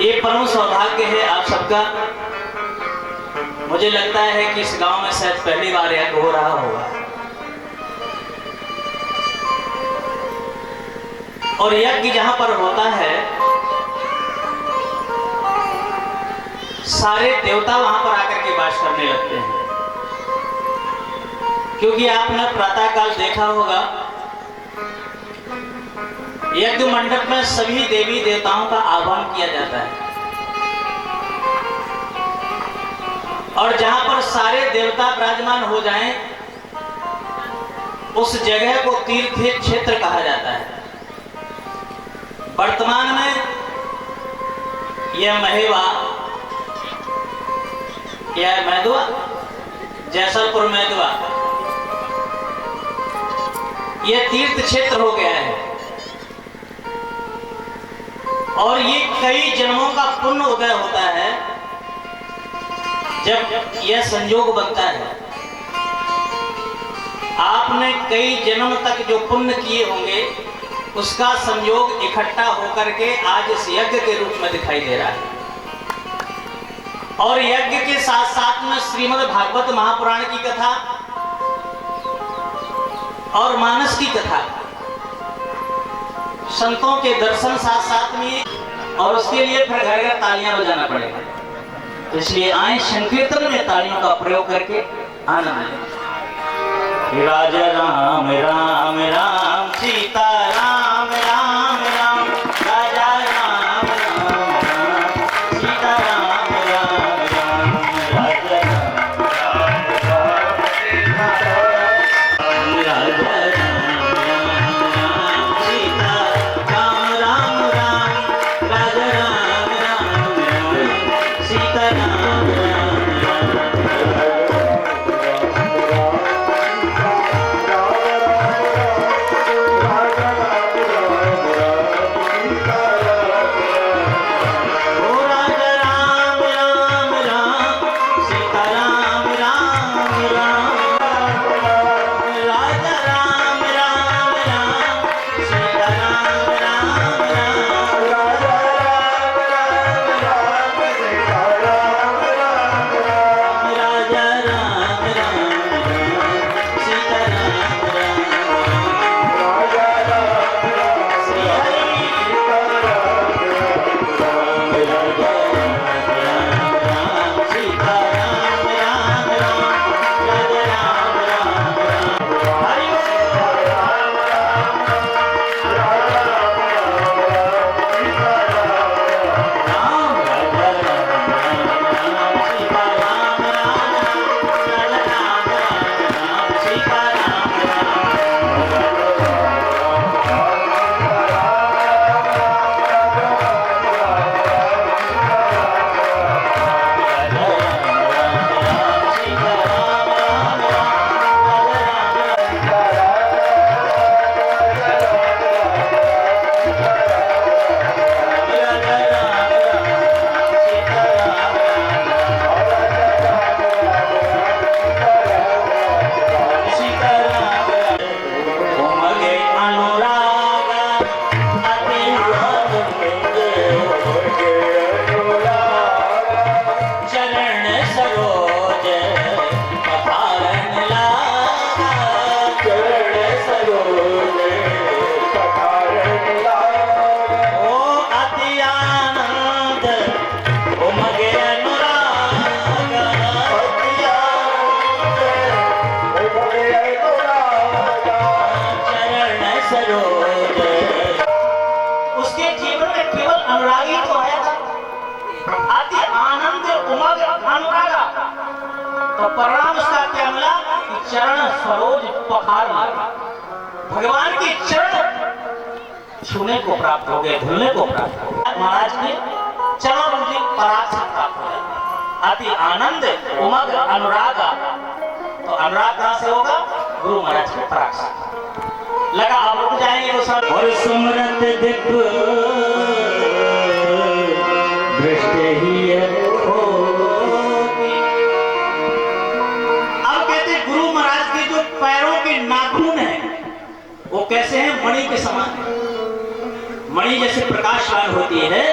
ये परम सौभाग्य है आप सबका। मुझे लगता है कि इस गांव में शायद पहली बार यज्ञ हो रहा होगा और यज्ञ जहां पर होता है सारे देवता वहां पर आकर के वास करने लगते हैं, क्योंकि आपने प्रातः काल देखा होगा यज्ञ मंडप में सभी देवी देवताओं का आह्वान किया जाता है और जहां पर सारे देवता विराजमान हो जाएं उस जगह को तीर्थ क्षेत्र कहा जाता है। वर्तमान में यह महेवा, यह मैदुआ, जैसलपुर मैदुआ, यह तीर्थ क्षेत्र हो गया है और ये कई जन्मों का पुण्य उदय होता है जब यह संयोग बनता है। आपने कई जन्म तक जो पुण्य किए होंगे उसका संयोग इकट्ठा होकर के आज इस यज्ञ के रूप में दिखाई दे रहा है। और यज्ञ के साथ साथ में श्रीमद् भागवत महापुराण की कथा और मानस की कथा, संतों के दर्शन साथ साथ में, और उसके लिए फिर घर घर तालियां बजाना पड़ेगा। तो इसलिए आए संकीर्तन में तालियों का प्रयोग करके आनंद लें। राजा राम राम राम सीता राम राम राम, राजा राम राम राम सीता राम राम राम, राजा राम राम राजा राम राम सीता राम राम राम, राजा राम राम राम सीता राम राम राम। उसके जीवन में केवल अनुरागी तो आया था, अति आनंद उमग अनुरागा, तो परिणाम उसका क्या मिला कि चरण सरोज पखार मारा, भगवान के चरण छूने को प्राप्त हो गए, धुलने को प्राप्त हो गए, महाराज के चरण उनकी पराग से प्राप्त हो गए। अति आनंद उमग अनुरागा, तो अनुराग कहां से होगा? गुरु महाराज के पराग से लगा। अब रुक जाएंगे वो सब। और सुमरत दिप दृष्टि ही हो। अब कहते गुरु महाराज के जो पैरों के नाखून हैं वो कैसे हैं? मणि के समान है। मणि जैसे प्रकाशवान होती है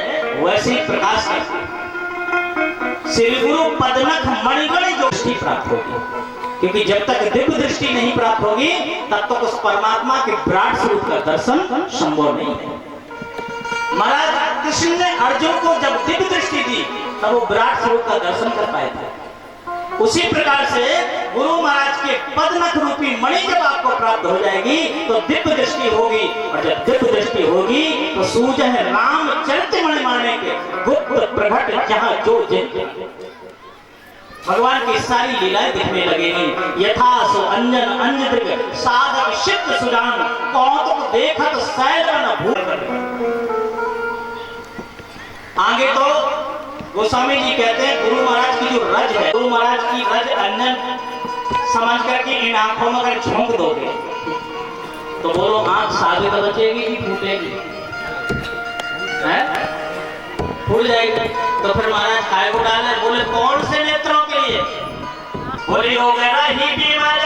वैसे ही प्रकाश करती है। श्री गुरु पदनख मणिगण जो दृष्टि प्राप्त होगी, क्योंकि जब तक दिव्य दृष्टि नहीं प्राप्त होगी तब तक उस परमात्मा के विराट स्वरूप का दर्शन संभव नहीं है। महाराज कृष्ण ने अर्जुन को जब दिव्य दृष्टि दी तब वो विराट स्वरूप का दर्शन कर पाए थे। उसी प्रकार से गुरु महाराज के पदनख रूपी मणि जब आपको प्राप्त हो जाएगी तो दिव्य दृष्टि होगी, और जब दिव्य दृष्टि होगी तो सूझे राम चरित मणि माने के गुप्त प्रकट जहां जो जिन भगवान की सारी लीलाएं दिखने लगेगी। यथा सो अंजन अंजदृग साधक शिष्ट सुजान कौतुक देखत सैलन भूल। आगे तो गोस्वामी जी कहते हैं गुरु महाराज की जो रज है, गुरु महाराज की रज अंजन समझ करके इन आंखों में अगर झोंक दोगे तो बोलो आंख साधे तो बचेगी कि फूटेगी? फूल जाएगी। तो फिर महाराज काय को डाले? बोले कौन से नेत्रों के लिए? बोली हो गया ही बीमार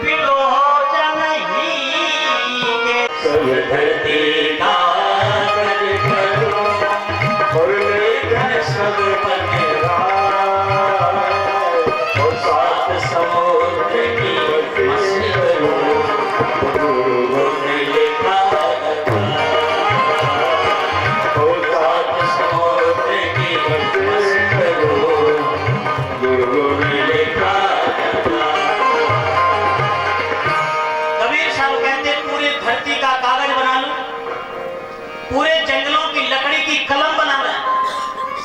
विलोचन ही के धरती का गज करो और लेकर सब बनेगा और सात समुद्र की मस्ती करो ने लिखा और सात समुद्र की मस्ती करो गुरु ने लिखा। कबीर साहब कहते पूरे धरती का कागज बना लो, पूरे जंगलों की लकड़ी की कलम बना लें,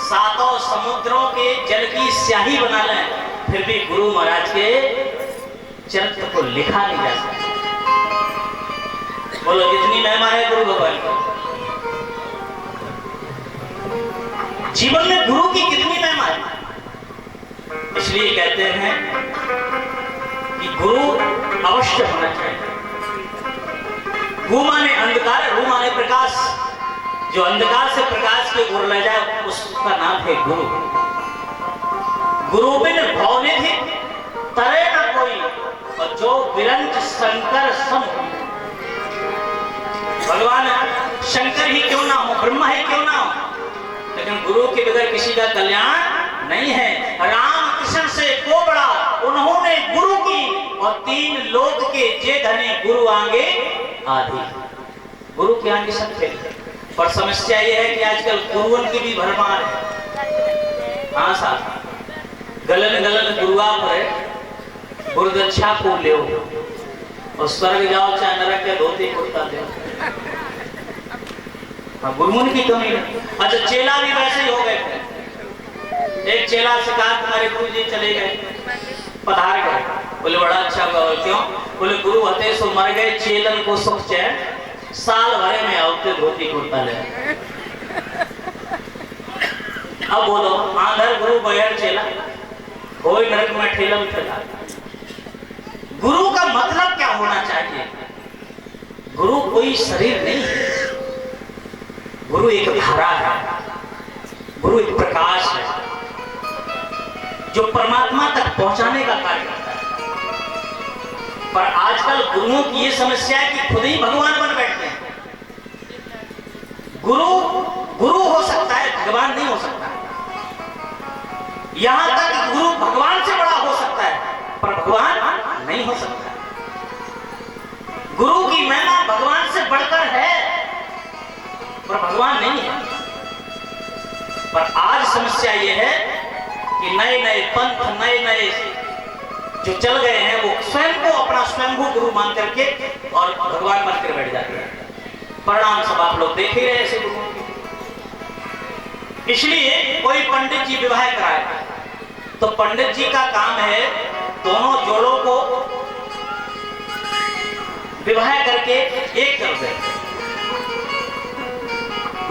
सातों समुद्रों के जल की स्याही बना लें, फिर भी गुरु महाराज के चरित्र को लिखा नहीं जा सकता। बोलो कितनी महिमा है गुरु भगवान की, जीवन में गुरु की कितनी महिमा है। इसलिए कहते हैं कि गुरु अवश्य होना चाहिए। गु माने अंधकार, रू माने प्रकाश, जो अंधकार से प्रकाश की ओर ले जाए उसका नाम है गुरु। गुरु बिन भवनिधि तरे न कोई, और जो विरंच शंकर सम। भगवान शंकर ही क्यों ना हो, ब्रह्मा ही क्यों ना हो, लेकिन गुरु के बगैर किसी का कल्याण नहीं है। राम कृष्ण से को बड़ा उन्होंने गुरु की, और तीन लोक के जे धने गुरु आगे आदि। गुरु के आगे सब थे, पर समस्या ये है कि आजकल गुरुओं की भी भरमार है। हाँ साहब, गलन गलन गुरुआ पर गुरुदक्षा को ले और स्वर्ग जाओ चाहे नरक के धोती कुर्ता दे। हाँ, गुरुओं की कमी नहीं। अच्छा, चेला भी वैसे ही हो गए थे। एक चेला से कहा तुम्हारे गुरु जी चले गए, पधार गए। बोले बड़ा अच्छा हुआ, क्यों? बोले गुरु हते सो मर गए, चेलन को सुख चैन साल भरे में आवते धोती कुर्ता ले। अब बोलो, आंधर गुरु बगैर चेला, कोई नरक में ठेलम चला। गुरु का मतलब क्या होना चाहिए? गुरु कोई शरीर नहीं है, गुरु एक धारा है, गुरु एक प्रकाश है जो परमात्मा तक पहुंचाने का कार्य करता है। पर आजकल गुरुओं की ये समस्या है कि खुद ही भगवान बन बैठते हैं। गुरु गुरु हो सकता है, भगवान नहीं हो सकता। यहां तक गुरु भगवान से बड़ा हो सकता है, पर भगवान नहीं हो सकता। गुरु की महिमा भगवान से बढ़कर है, पर भगवान नहीं है। पर आज समस्या यह है कि नए नए पंथ, नए नए जो चल गए हैं, वो स्वयं को अपना स्वयंभू गुरु मान करके और भगवान बनकर बैठ जाते हैं। परिणाम सब आप लोग देख ही रहे ऐसे गुरु। इसलिए कोई पंडित जी विवाह कराए तो पंडित जी का काम है दोनों जोड़ों को विवाह करके एक कर दे,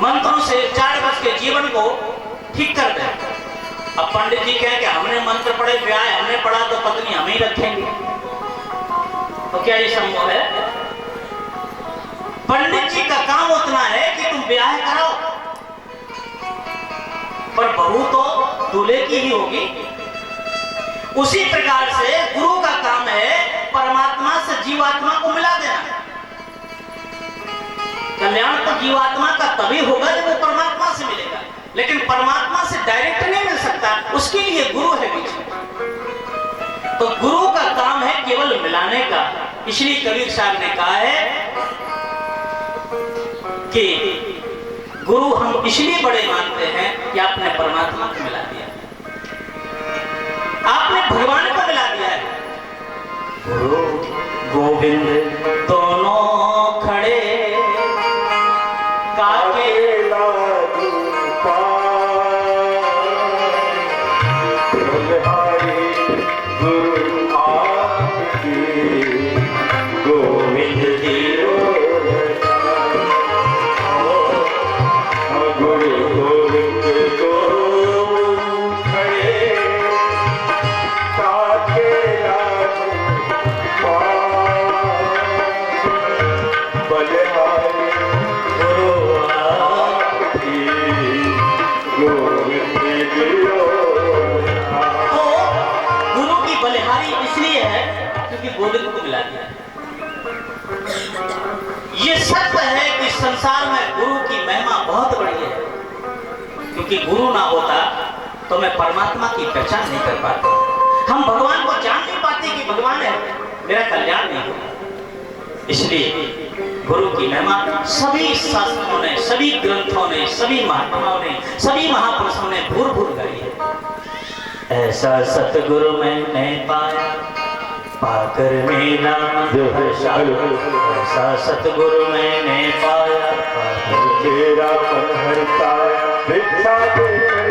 मंत्रों से 4 वर्ष के जीवन को ठीक कर दे। अब पंडित जी कहें कि हमने मंत्र पढ़े, ब्याह हमने पढ़ा, तो पत्नी हम ही रखेंगे, तो क्या ये संभव है? पंडित जी का काम उतना है कि तुम ब्याह कराओ, पर बहू तो दूल्हे की ही होगी। उसी प्रकार से गुरु का काम है परमात्मा से जीवात्मा को मिला देना। कल्याण तो जीवात्मा का तभी होगा जब वो परमात्मा से मिलेगा, लेकिन परमात्मा से डायरेक्ट नहीं मिल सकता, उसके लिए गुरु है बीच में। तो गुरु का काम है केवल मिलाने का। इसलिए कबीर साहब ने कहा है कि गुरु हम इसलिए बड़े मानते हैं कि आपने परमात्मा को मिला दिया, आपने भगवान को मिला दिया है। गुरु गोविंद दोनों खड़े काके गोविंद को मिला दिया। ये सत्य है कि संसार में गुरु की महिमा बहुत बड़ी है, क्योंकि गुरु ना होता तो मैं परमात्मा की पहचान नहीं कर पाता, हम भगवान को जान नहीं पाते कि भगवान है, मेरा कल्याण नहीं होता। इसलिए गुरु की महिमा सभी शास्त्रों ने, सभी ग्रंथों ने, सभी महात्माओं ने, सभी महापुरुषों ने भूर भूर गाई है। ऐसा सतगुरु मैंने पाया, पाकर मेरा मन हर्षा, ऐसा सतगुरु मैंने पाया, पाकर मेरा मन हर्षाया, भिक्षा देकर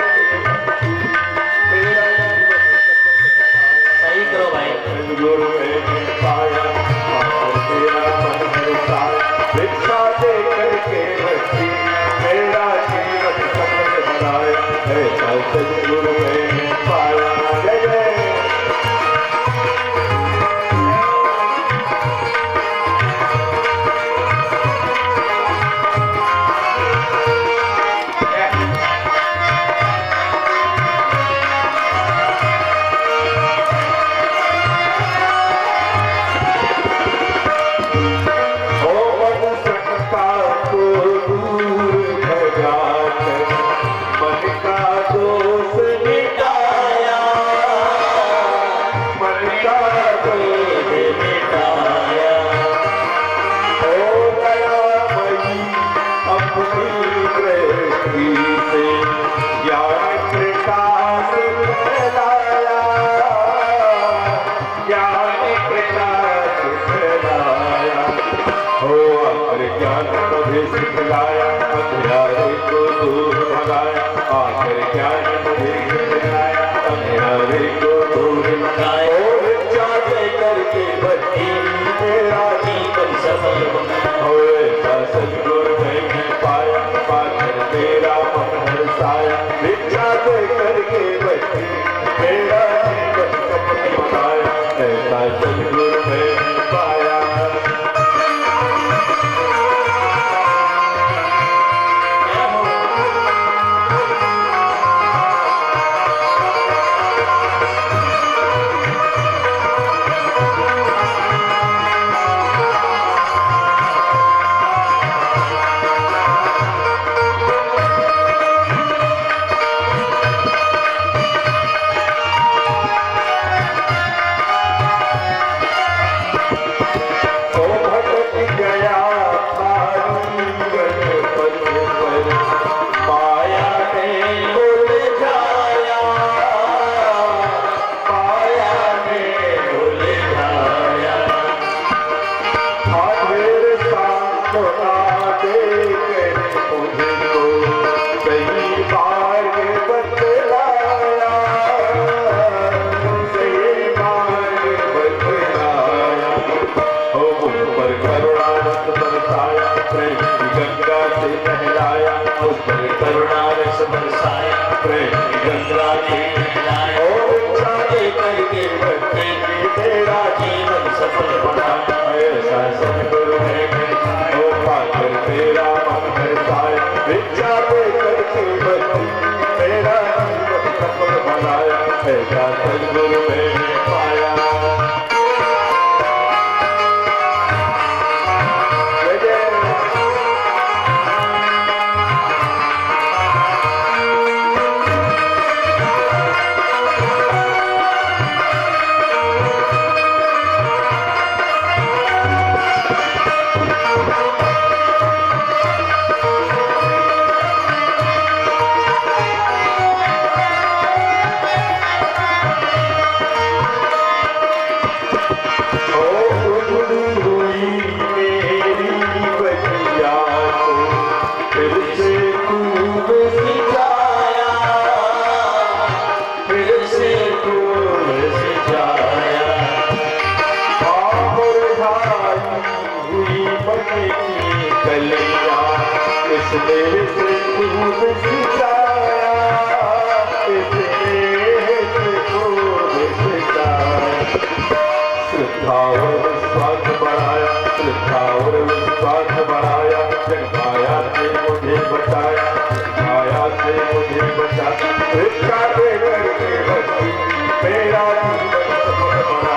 सही करो भाई। सतगुरु मैंने पाया, पाकर मेरा मन हर्षाया, भिक्षा देकर के भक्ति मेरा जीवन सफल बनाया, ऐसा सतगुरु मैंने पाया। जय जय सिखलाया, अंधियारे को दूर भगाया, आकर ज्ञान मुझे सिखलाया, अंधियारे को दूर भगाया, और चाहते करके बच्ची मेरा जीवन सफल बनाया, ऐसा सतगुरु मैंने पाया, पाकर मेरा मन हर्षाया, भिक्षा दे करके बच्ची मेरा जीवन सफल बनाया, ऐसा सतगुरु मैंने पाया। सतगुरु मैंने पाया। मेरा जीवन सफल बना,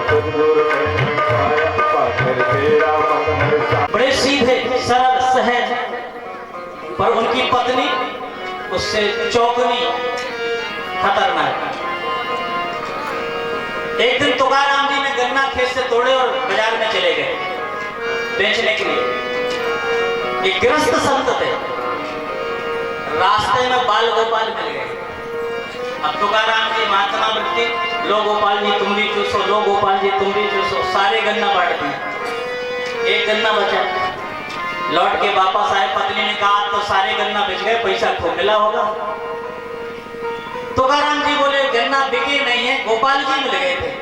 सतगुरु मैंने पाया, पाकर तेरा मन हर्षा। सरल सहज, पर उनकी पत्नी उससे चौगुनी खतरनाक। एक दिन तुकाराम जी ने गन्ना खेत से तोड़े और बाजार में चले गए बेचने के लिए। एक गृहस्थ संत थे, रास्ते में बाल गोपाल मिल गए। अब तुकाराम जी महात्मा वृत्ति, लो गोपाल जी तुम भी चूसो, लो गोपाल जी तुम भी चूसो, सारे गन्ना बांट दिए। एक गन्ना बचा, लौट के वापस आए। पत्नी ने कहा तो सारे गन्ना बेच गए, पैसा खूब मिला होगा। तुकाराम जी बोले गन्ना बिके नहीं है, गोपाल जी मिल गए थे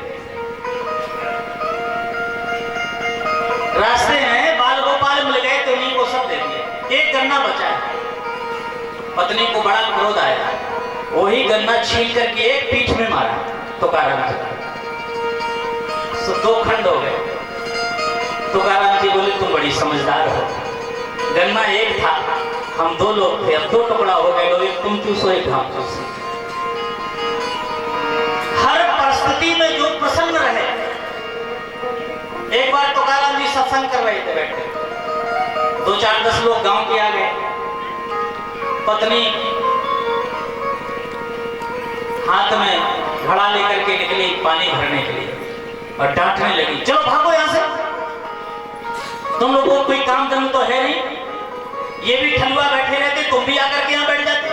रास्ते में, बाल गोपाल मिल गए तो उन्हीं को सब दे दिए। एक गन्ना बचा है। पत्नी को बड़ा क्रोध आया, वही गन्ना छील करके एक पीठ में मारा तुकाराम जी। दो खंड हो गए। तुकाराम जी बोले तुम बड़ी समझदार हो, गन्ना एक था, हम दो लोग थे, अब दो टुकड़ा हो गए, लो एक तुम चूसो एक हम चूसो। हर परिस्थिति में जो प्रसन्न रहे। एक बार तुकाराम जी सत्संग कर रहे थे बैठे, 2-4-10 लोग गांव के आ गए। पत्नी हाथ में घड़ा लेकर के निकली पानी भरने के लिए और डांटने लगी, चलो भागो यहां से, तुम लोगों को कोई काम धंधा तो है नहीं, ये भी ठलुआ बैठे रहते, तुम भी आकर के यहां बैठ जाते,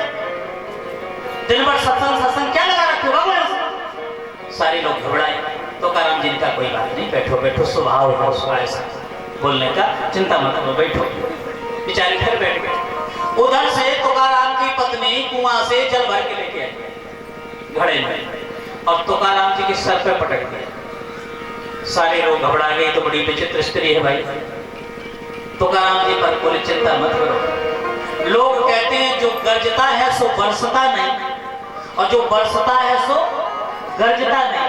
दिन भर सत्संग क्या लगा रखे हो, भागो यहां से। सारे लोग घबराए। तुकाराम जी का कोई बात नहीं, बैठो बैठो, स्वभाव है उसका ऐसा बोलने का, चिंता मत करो, बैठो। बेचारी घर बैठ गए। उधर से तुकाराम की पत्नी कुआं से जल भर के लेके आई घड़े में और तुकाराम जी के सर पे पटक दिया। सारे लोग घबरा गए, तो बड़ी विचित्र स्त्री है भाई। तुकाराम जी पर बोले चिंता मत करो, लोग कहते हैं जो गरजता है सो बरसता नहीं, और जो बरसता है सो गरजता नहीं।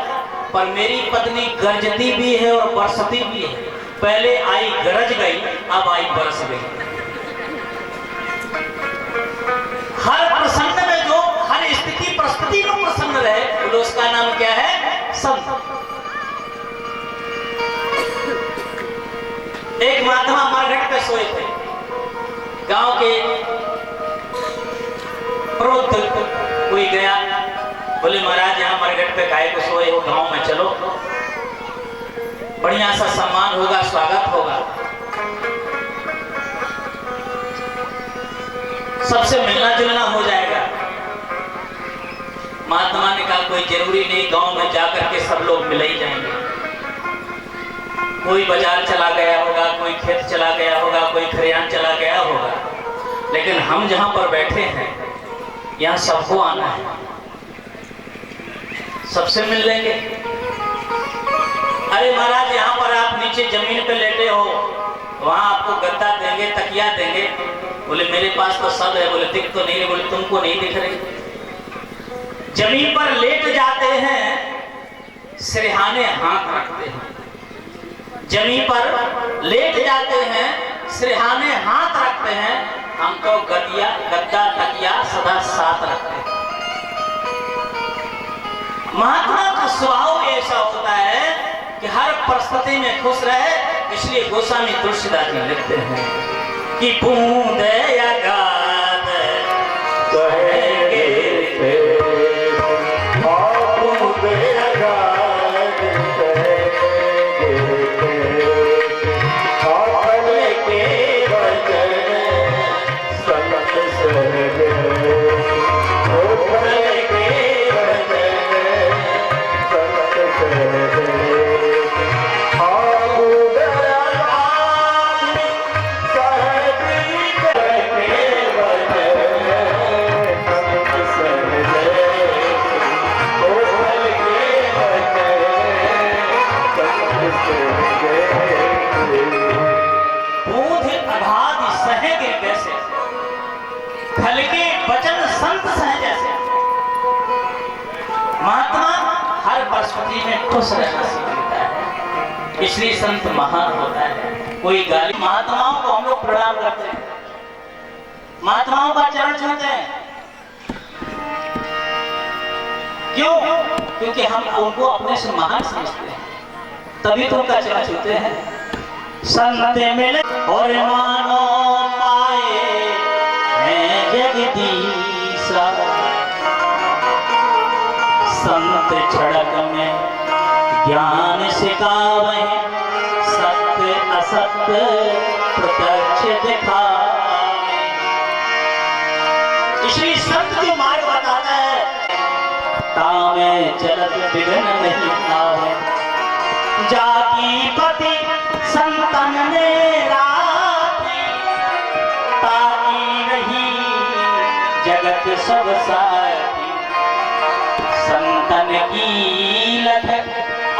पर मेरी पत्नी गरजती भी है और बरसती भी है। पहले आई गरज गई, अब आई बरस गई। हर प्रसंग में जो हर स्थिति परिस्थिति में प्रसन्न रहे, तो उसका नाम क्या है? संत। एक महात्मा मरघट पे सोए थे। गांव के प्रवृत्त कोई गया, बोले महाराज यहाँ मरघट पे काहे को सोए हो, गांव में चलो, बढ़िया सा सम्मान होगा, स्वागत होगा, सबसे मिलना जुलना हो जाएगा। महात्मा ने कहा कोई जरूरी नहीं, गांव में जाकर के सब लोग मिल ही जाएंगे। कोई बाजार चला गया होगा, कोई खेत चला गया होगा, कोई खरियान चला गया होगा, लेकिन हम जहां पर बैठे हैं यहाँ सबको आना है, सबसे मिल लेंगे। अरे महाराज यहाँ पर आप नीचे जमीन पे लेटे हो, वहां आपको गद्दा देंगे, तकिया देंगे। बोले मेरे पास तो सब है। बोले दिख तो नहीं रहे। बोले तुमको नहीं दिख रही। जमीन पर लेट जाते हैं, सिरहाने हाथ रखते हैं। जमीन पर लेट जाते हैं, सिरहाने हाथ रखते हैं, हम तो गद्दा तकिया सदा साथ रखते हैं। महात्मा का स्वभाव ऐसा होता है कि हर परिस्थिति में खुश रहे। इसलिए गोस्वामी तुलसीदास जी लिखते हैं कि बूंद या गाद कहेंगे बूंद या गाद कहेंगे के वचन संत सहगे, में खुश रहना सीखता है। इसलिए संत महान होता है। कोई गाली, महात्माओं को हम लोग प्रणाम करते हैं, महात्माओं का चरण छूते हैं। क्यों? क्योंकि हम उनको अपने से महान समझते हैं, तभी तो उनका चरण छूते हैं। संत मिले और मानो मात्र छड़क में ज्ञान सिखावे, सत्य असत्य प्रत्यक्ष दिखावे। इसलिए संत जो मार्ग बताता है, तामे चलत विघ्न नहीं आवे। जाकी पति संतन ने राखी, ताकी रही जगत सब साथी। संतन की लठ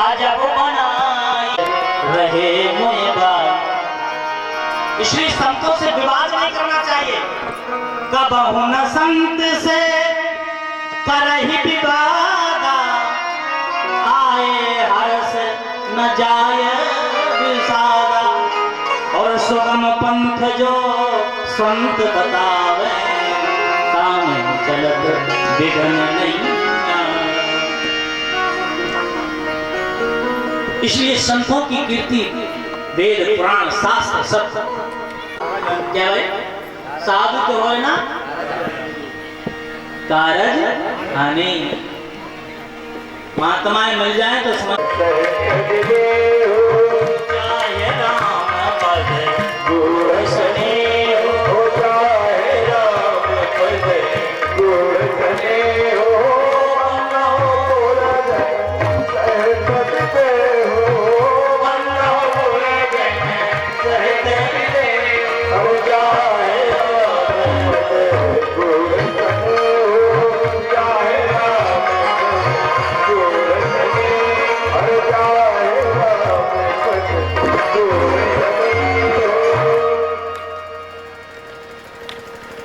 अजब बनाई, रहे मोए बाई। इसलिए संतों से विवाद नहीं करना चाहिए। कबहु न संत से करहि विवादा, आए हर्ष न जाय विषादा। और सुगम पंथ जो संत बतावे, तामे चलत विघ्न नहीं आवे। इसलिए संतों की कीर्ति वेद पुराण शास्त्र सब क्या है। साधु तो हो ना कारज हानि, महात्माएं मिल जाए तो समझ। चाहे राम पद गुण स्नेहो, चाहे राम पद गुण स्नेहो।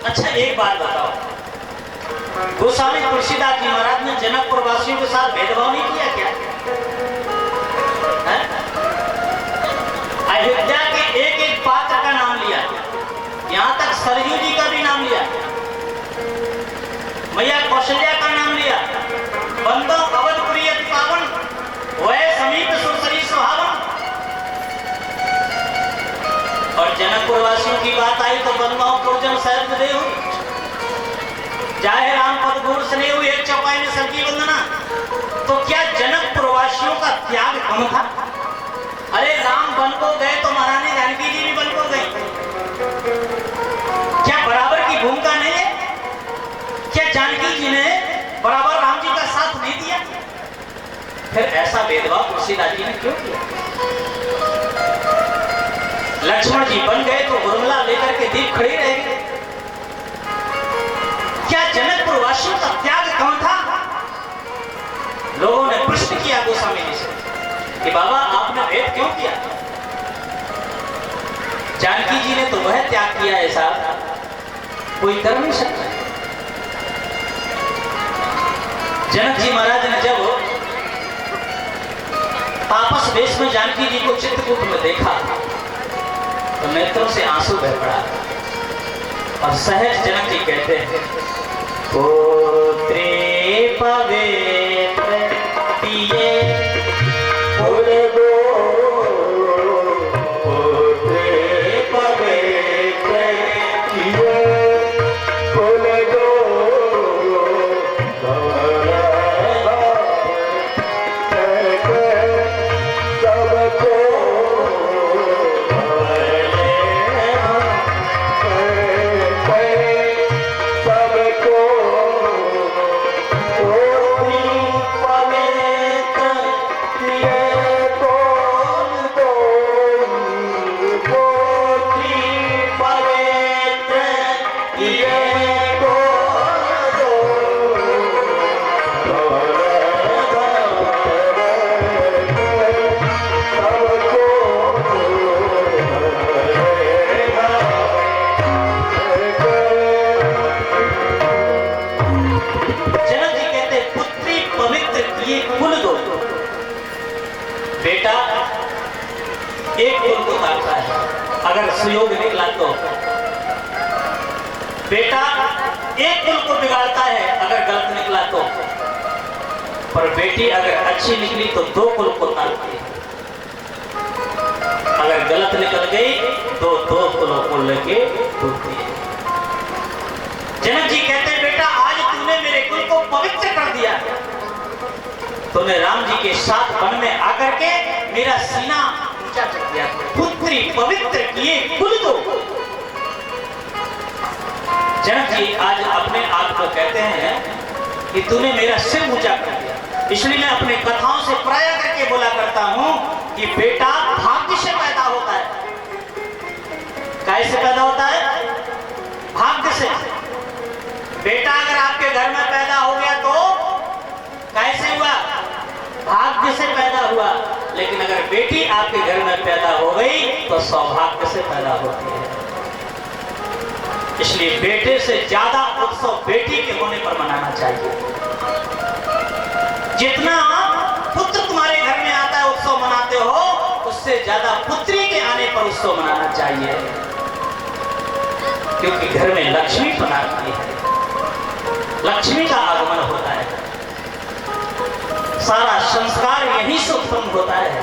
अच्छा एक बात बताओ, गोस्वामी तुलसीदास जी महाराज ने जनकपुर वासियों के साथ भेदभाव नहीं किया क्या? अयोध्या के एक एक पात्र का नाम लिया, यहाँ तक सरयू जी का भी नाम लिया, मैया कौशल्या का नाम लिया। बंदो अवधपुरी अति पावन, वह समीप सुरसरी सुहावन। और जनकपुर वासियों की बात आई तो बंदों पूजन सहज देहु, चाहे राम पद गुण स्नेहु, एक चौपाई में सबकी वंदना। तो क्या जनकपुर वासियों का त्याग कम था? अरे राम बन को गए तो महारानी जानकी जी भी बन को गई, क्या बराबर की भूमिका नहीं है? क्या जानकी जी ने बराबर राम जी का साथ नहीं दिया? फिर ऐसा भेदभाव तुलसीदास जी ने क्यों किया? लक्ष्मण जी बन गए तो उर्मिला लेकर के दीप खड़ी रहेगी। क्या जनकपुर वासियों का त्याग कम था? लोगों ने प्रश्न किया गोस्वामी जी से कि बाबा आपने भेद क्यों किया? जानकी जी ने तो वह त्याग किया ऐसा कोई कर नहीं सकता। जनक जी महाराज ने जब तापस वेश में जानकी जी को चित्रकूट में देखा तो नेत्रों से आंसू बह पड़ा। और सहज जनक जी कहते हैं, पुत्री पवित्र पिए फूल दो, पुत्री पवित्र पिए फूल दो। बेटा एक कुल को काटता है, अगर सुयोग निकला तो बेटा एक कुल को बिगाड़ता है, अगर गलत निकला तो। पर बेटी अगर अच्छी निकली तो दो कुल को काटती है, अगर गलत निकल गई तो दो कुलों को लेके टूटती है। जनक जी कहते हैं बेटा आज तूने मेरे कुल को पवित्र कर दिया, तुमने राम जी के साथ वन में आकर के मेरा सीना ऊंचा कर दिया, पुत्री पवित्र किए कुल को। जनक जी आज अपने आप को कहते हैं कि तूने मेरा सिर ऊंचा कर दिया। इसलिए मैं अपने कथाओं से प्राय करके बोला करता हूं कि बेटा भाग्य से पैदा होता है। कैसे पैदा होता है? भाग्य से। बेटा अगर आपके घर में पैदा हो गया तो कैसे हुआ? भाग्य से पैदा हुआ। लेकिन अगर बेटी आपके घर में पैदा हो गई तो सौभाग्य से पैदा होती है। इसलिए बेटे से ज्यादा उत्सव बेटी के होने पर मनाना चाहिए। जितना पुत्र तुम्हारे घर में आता है उत्सव मनाते हो, उससे ज्यादा पुत्री के आने पर उत्सव मनाना चाहिए, क्योंकि घर में लक्ष्मी पधारती है, लक्ष्मी का आगमन होता है, सारा संस्कार यहीं से उत्पन्न होता है।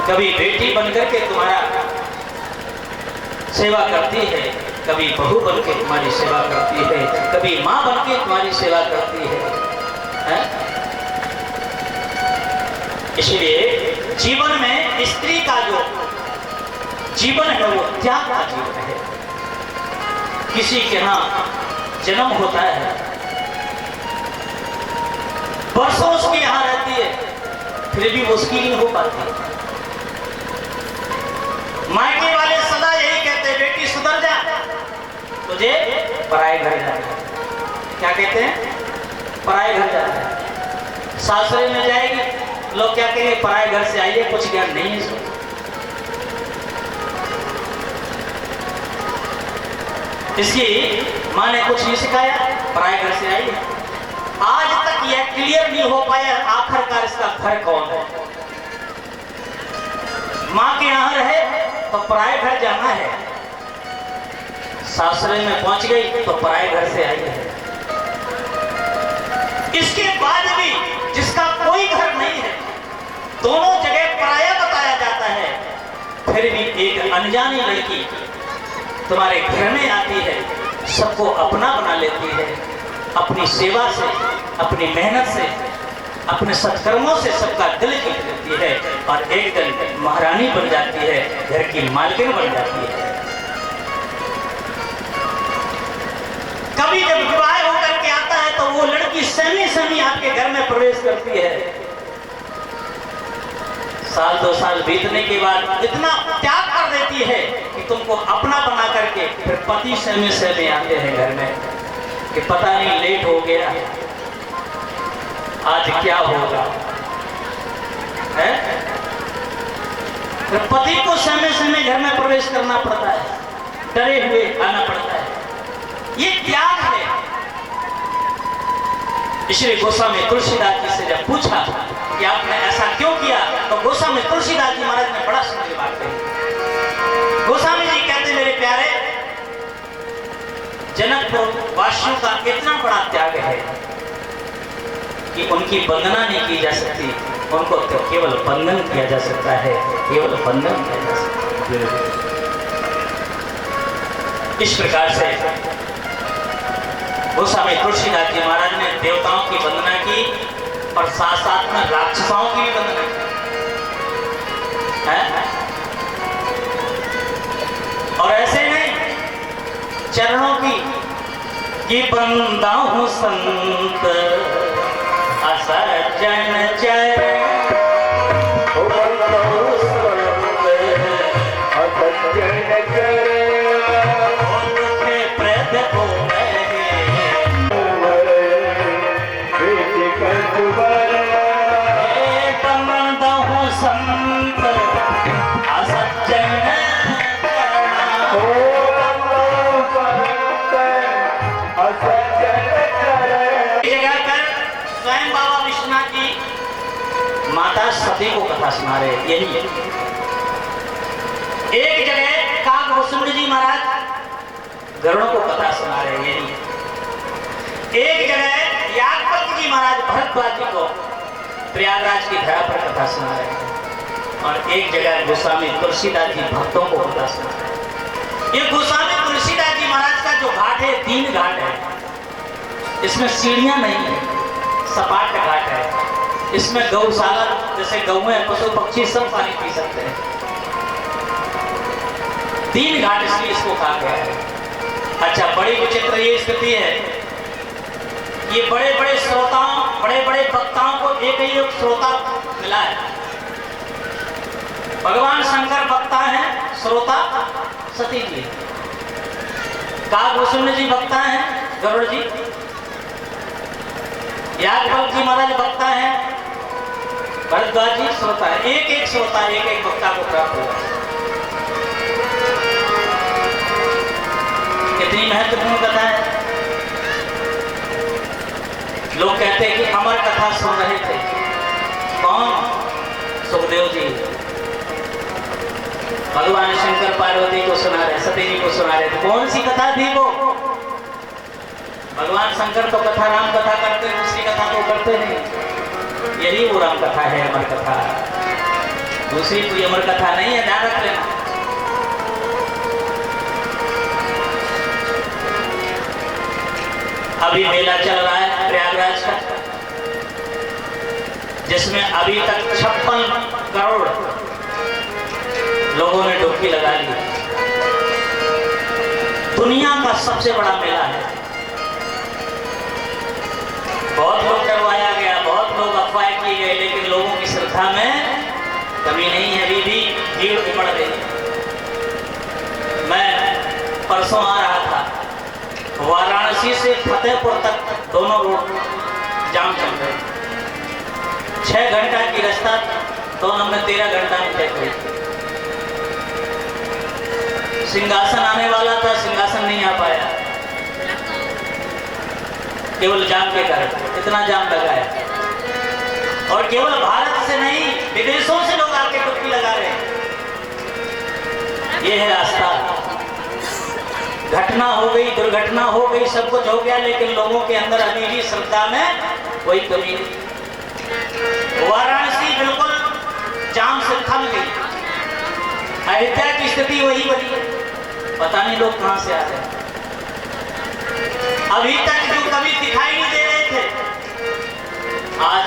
कभी बेटी बनकर के तुम्हारा सेवा करती है, कभी बहू बनके तुम्हारी सेवा करती है, कभी माँ बनके तुम्हारी सेवा करती है, इसलिए जीवन में स्त्री का जो जीवन है वो त्याग का जीवन है। किसी के यहाँ जन्म होता है, वर्षों उसके यहाँ रहती है, फिर भी वो उसकी नहीं हो पाती। मायके वाले सदा यही कहते हैं, बेटी सुधर जा, तुझे पराए घर जाना है। क्या कहते हैं? पराए घर जाना है। सासरे में जाएगी, लोग क्या कहेंगे? पराए घर से आइए, कुछ ज्ञान नहीं है इसको। इसकी माँ ने कुछ नहीं सिखाया, पराए घर से आई। आज तक यह क्लियर नहीं हो पाया आखिरकार इसका घर कौन है। माँ के यहाँ रहे तो पराए घर जाना है, सासरे में पहुंच गई तो पराए घर से आई है। इसके बाद भी जिसका कोई घर नहीं है, दोनों जगह पराया बताया जाता है, फिर भी एक अनजानी लड़की तुम्हारे घर में आती है, सबको अपना बना लेती है, अपनी सेवा से, अपनी मेहनत से, अपने सत्कर्मों से सबका दिल जीत लेती है और एक दिन महारानी बन जाती है, घर की मालकिन बन जाती है। कभी जब विवाह होकर के आता है तो वो लड़की सहमी सहमी आपके घर में प्रवेश करती है। साल दो साल बीतने के बाद इतना त्याग कर देती है कि तुमको अपना बना करके फिर पति सहमे सहमे आते हैं घर में कि पता नहीं लेट हो गया, आज क्या होगा है? फिर पति को सहमे सहमे घर में प्रवेश करना पड़ता है, डरे हुए आना पड़ता है। ये त्याग है। इसलिए गोस्वामी तुलसीदास जी से जब पूछा कि आपने ऐसा क्यों किया, तो गोस्वामी तुलसीदास जी महाराज ने बड़ा सुंदर बात कही। गोस्वामी जी कहते, मेरे प्यारे, जनकपुर वासियों का इतना बड़ा त्याग है कि उनकी वंदना नहीं की जा सकती, उनको तो केवल वंदन किया जा सकता है, केवल वंदन किया जा सकता है। इस प्रकार से गोस्वामी तुलसीदास जी महाराज ने देवताओं की वंदना की और साथ साथ में राक्षसों की भी वंदना की है? और ऐसे में चरणों की बंदा हूँ संत असज्जन चरण माता सती को कथा सुना रहे। यही है। एक जगह काकभूषण जी महाराज गरुड़ को कथा सुना रहे। यही है। एक जगह याज्ञवल्क्य जी महाराज भरद्वाज जी को प्रयागराज की धरा पर कथा सुना रहे हैं। और एक जगह गोस्वामी तुलसीदास जी भक्तों को कथा सुना रहे हैं। ये गोस्वामी तुलसीदास जी महाराज का जो घाट है, 3 घाट है, इसमें सीढ़ियां नहीं है, सपाट घाट है। इसमें गौशाला जैसे गौएं पशु पक्षी सब पानी पी सकते हैं। 3 घाट इसलिए इसको कहा गया है। अच्छा, बड़ी विचित्र ये स्थिति है, ये बड़े बड़े श्रोताओं, बड़े बड़े वक्ताओं को एक ही एक श्रोता मिला है। भगवान शंकर वक्ता हैं, श्रोता सती जी, काकभूषण जी वक्ता हैं, गरुड़ जी, याज्ञवल्क्य जी महाराज वक्ता हैं, भरद्वाज जी श्रोता है। एक एक श्रोता एक एक वक्ता को प्राप्त हुआ। कितनी महत्वपूर्ण कथा है। लोग कहते हैं कि अमर कथा सुन रहे थे। कौन? सुखदेव जी भगवान शंकर पार्वती को सुना रहे, सती जी को सुना रहे थे। कौन सी कथा थी वो? भगवान शंकर तो कथा राम कथा करते हैं, दूसरी कथा तो करते नहीं। यही वो राम कथा है, अमर कथा। दूसरी कोई अमर कथा नहीं है, ध्यान रख लेना। अभी मेला चल रहा है प्रयागराज का, जिसमें अभी तक 56 करोड़ लोगों ने डुबकी लगा ली। दुनिया का सबसे बड़ा मेला है। बहुत लोग डरवाया गया, बहुत लोग अफवाह किए गए, लेकिन लोगों की श्रद्धा में कमी नहीं है। अभी भी भीड़ उमड़ गई। मैं परसों आ रहा था, वाराणसी से फतेहपुर तक दोनों रोड जाम चल रहे। 6 घंटा की रास्ता दोनों में 13 घंटा में तय हुई। सिंहासन आने वाला था, सिंहासन नहीं आ पाया, केवल जाम के कारण। इतना जाम लगा है, और केवल भारत से नहीं, विदेशों से लोग आके डुबकी लगा रहे हैं। ये है रास्ता। घटना हो गई, दुर्घटना हो गई, सब कुछ हो गया, लेकिन लोगों के अंदर अभी भी श्रद्धा में कोई कमी नहीं। वाराणसी बिल्कुल जाम से थम गई। अयोध्या की स्थिति वही बनी है। पता नहीं लोग कहां से आ रहे हैं। अभी तक जो कभी दिखाई नहीं दे रहे थे, आज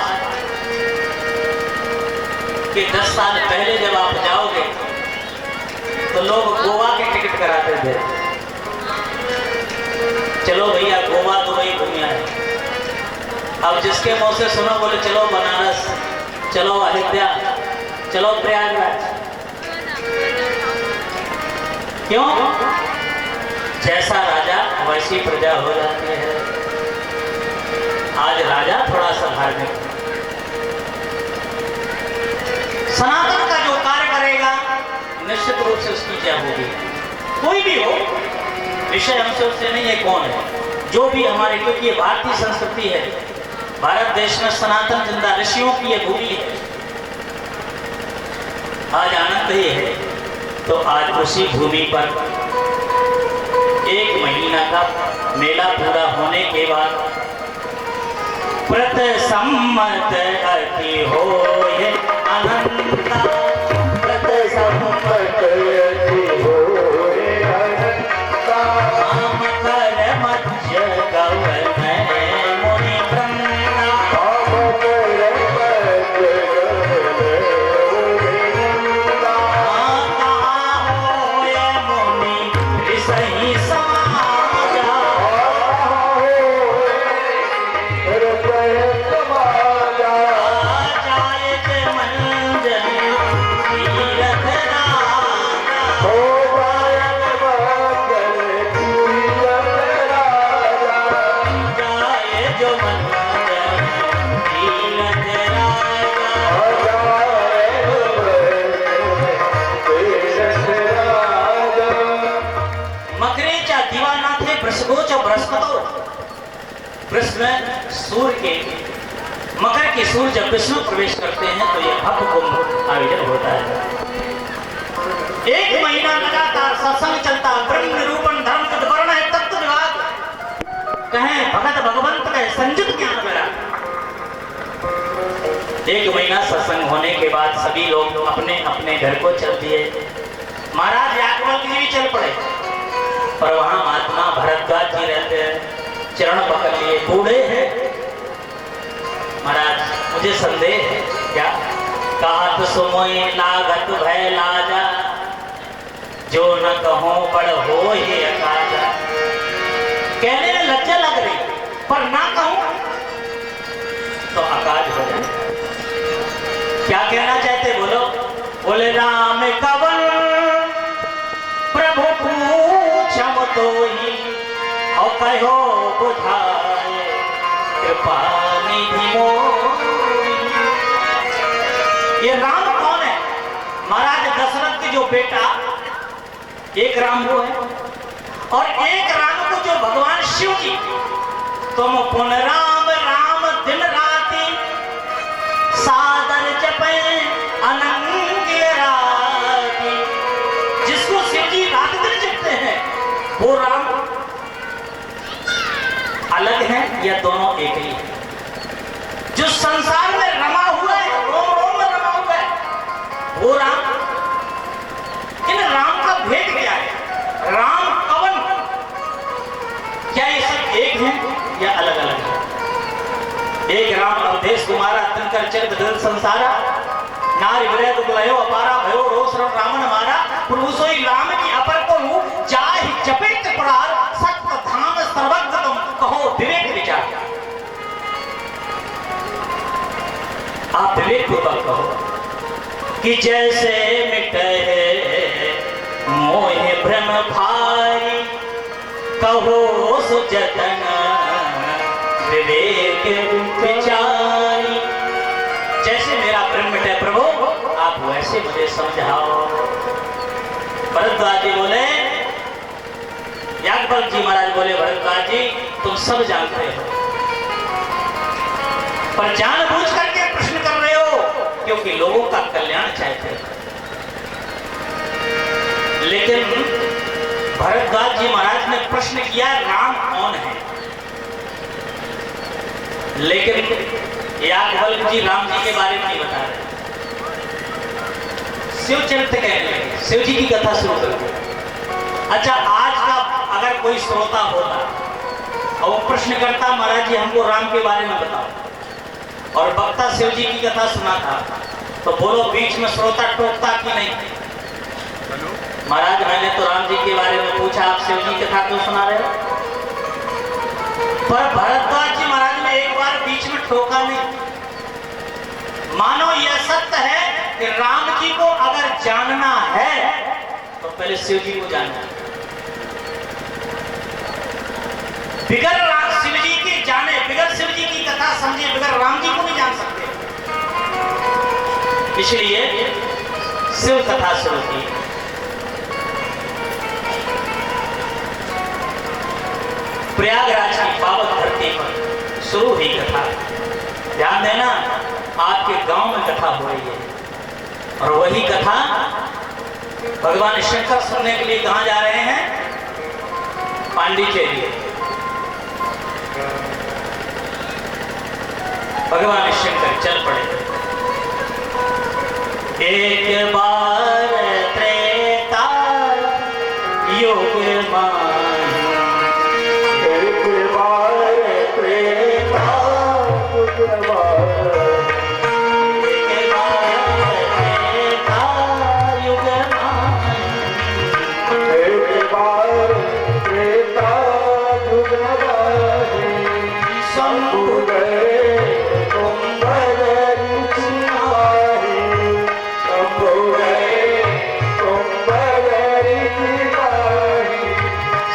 के 10 साल पहले जब आप जाओगे तो लोग गोवा के टिकट कराते थे। चलो भैया गोवा तो वही दुनिया है। अब जिसके मुंह से सुनो बोले चलो बनारस, चलो अयोध्या, चलो प्रयागराज। क्यों? जैसा राजा वैसी प्रजा हो जाती है। आज राजा थोड़ा सा धार्मिक, सनातन का जो कार्य करेगा निश्चित रूप से उसकी जय होगी। कोई भी हो, विषय हमसे उससे नहीं है कौन है, जो भी हमारे, क्योंकि ये भारतीय संस्कृति है। भारत देश में सनातन जिंदा ऋषियों की ये भूमि है। आज आनंद ही है। तो आज उसी भूमि पर 1 महीना का मेला पूरा होने के बाद प्रत सम्मत अति होए अनंता, प्रत सम्मत अति होए अनंता, हम कर मध्य गवन मुनि वृंदा, हम कर मध्य सूर्य के मकर के सूर्य जब विष्णु प्रवेश करते हैं तो यह भव्य कुंभ आयोजन होता है। 1 महीना लगातार सत्संग चलता, ब्रह्म निरूपण, धर्म वर्ण है, तत्व विभाग कहें, भगत भगवंत कहे, संयुक्त ज्ञान मेरा। 1 महीना सत्संग होने के बाद सभी लोग अपने अपने घर को चल दिए। महाराज याज्ञवल्क्य जी भी चल पड़े, पर वहां महात्मा भरद्वाज जी रहते हैं, चरण पकड़ लिए, बूढ़े हैं, मुझे संदेह है। क्या कहत सुमोई लागत भय लाजा, जो न कहो बड़ हो ये अकाजा। कहने में लज्जा लग रही पर ना कहूं तो अकाज हो जाए। क्या कहना चाहते बोलो? बोले राम कवन प्रभु पूछम तो ही, और कहो बुझाए कृपा निधि मोहि। ये राम कौन है? महाराज दशरथ के जो बेटा, एक राम वो है और एक राम को जो भगवान शिव जी, तुम पुन राम राम दिन राति, सादर जपे अनंग राति। जिसको शिव जी रात दिन जपते हैं वो राम अलग है या दोनों एक ही है? जो संसार में रमा हुआ है, रोम रोम में रमा हुआ है वो राम। इन राम का भेद क्या है? राम कवन, क्या ये सब एक हैं या अलग अलग है? एक राम अवधेश कुमारा तनकर चर बदल संसारा, नारी विरह दुर्लयो अपारा भयो रोष रावण मारा। प्रभु सोई राम की अपर को जाहि चपेट परार, सत्य धाम सर्वज्ञ तुम कहो विवेक विचार। आप विवेक पूर्वक कहो कि जैसे मिटे मोह भ्रम भारी, कहो सुजतन विवेक विचारी। जैसे मेरा भ्रम मिटे प्रभु, आप वैसे मुझे समझाओ। भरद्वाज जी बोले, याज्ञवल्क्य जी महाराज बोले, भरद्वाज जी तुम सब जानते हो पर जानबूझ करके प्रश्न कर रहे हो क्योंकि लोगों का कल्याण चाहते हो। लेकिन भरद्वाज जी महाराज ने प्रश्न किया राम कौन है, लेकिन याज्ञवल्क्य जी राम जी के बारे में नहीं बता रहे। शिव चरित्र कहने लगे, शिव जी की कथा शुरू कर दी। अच्छा, आज का अगर कोई श्रोता होता और वो प्रश्न करता महाराज जी हमको राम के बारे में बताओ, और वक्ता शिव जी की कथा सुनाता, तो बोलो बीच में श्रोता टोकता कि नहीं? महाराज मैंने तो राम जी के बारे में पूछा, आप शिव जी की कथा क्यों सुना रहे हो? पर भरद्वाज जी महाराज ने एक बार बीच में टोका नहीं। मानो यह सत्य है कि राम जी को अगर जानना है तो पहले शिव जी को जानना है। बिगर शिव जी के जाने, बिगर शिव जी की कथा समझे, बिगर राम जी को नहीं जान सकते। इसलिए शिव कथा शुरू की। प्रयागराज की पावन धरती पर शुरू हुई कथा। ध्यान देना, आपके गांव में कथा हो रही है और वही कथा भगवान शंकर सुनने के लिए कहां जा रहे हैं? पांडिचेरी। भगवान शंकर चल पड़े। एक बार त्रेता युग माही, एक बार त्रेता युग माही, एक बार त्रेता युग माही, एक बार त्रेता युग माही। शंभु गए कुंभर ऋषिमाही, शंभु गए कुंभर ऋषिमाही।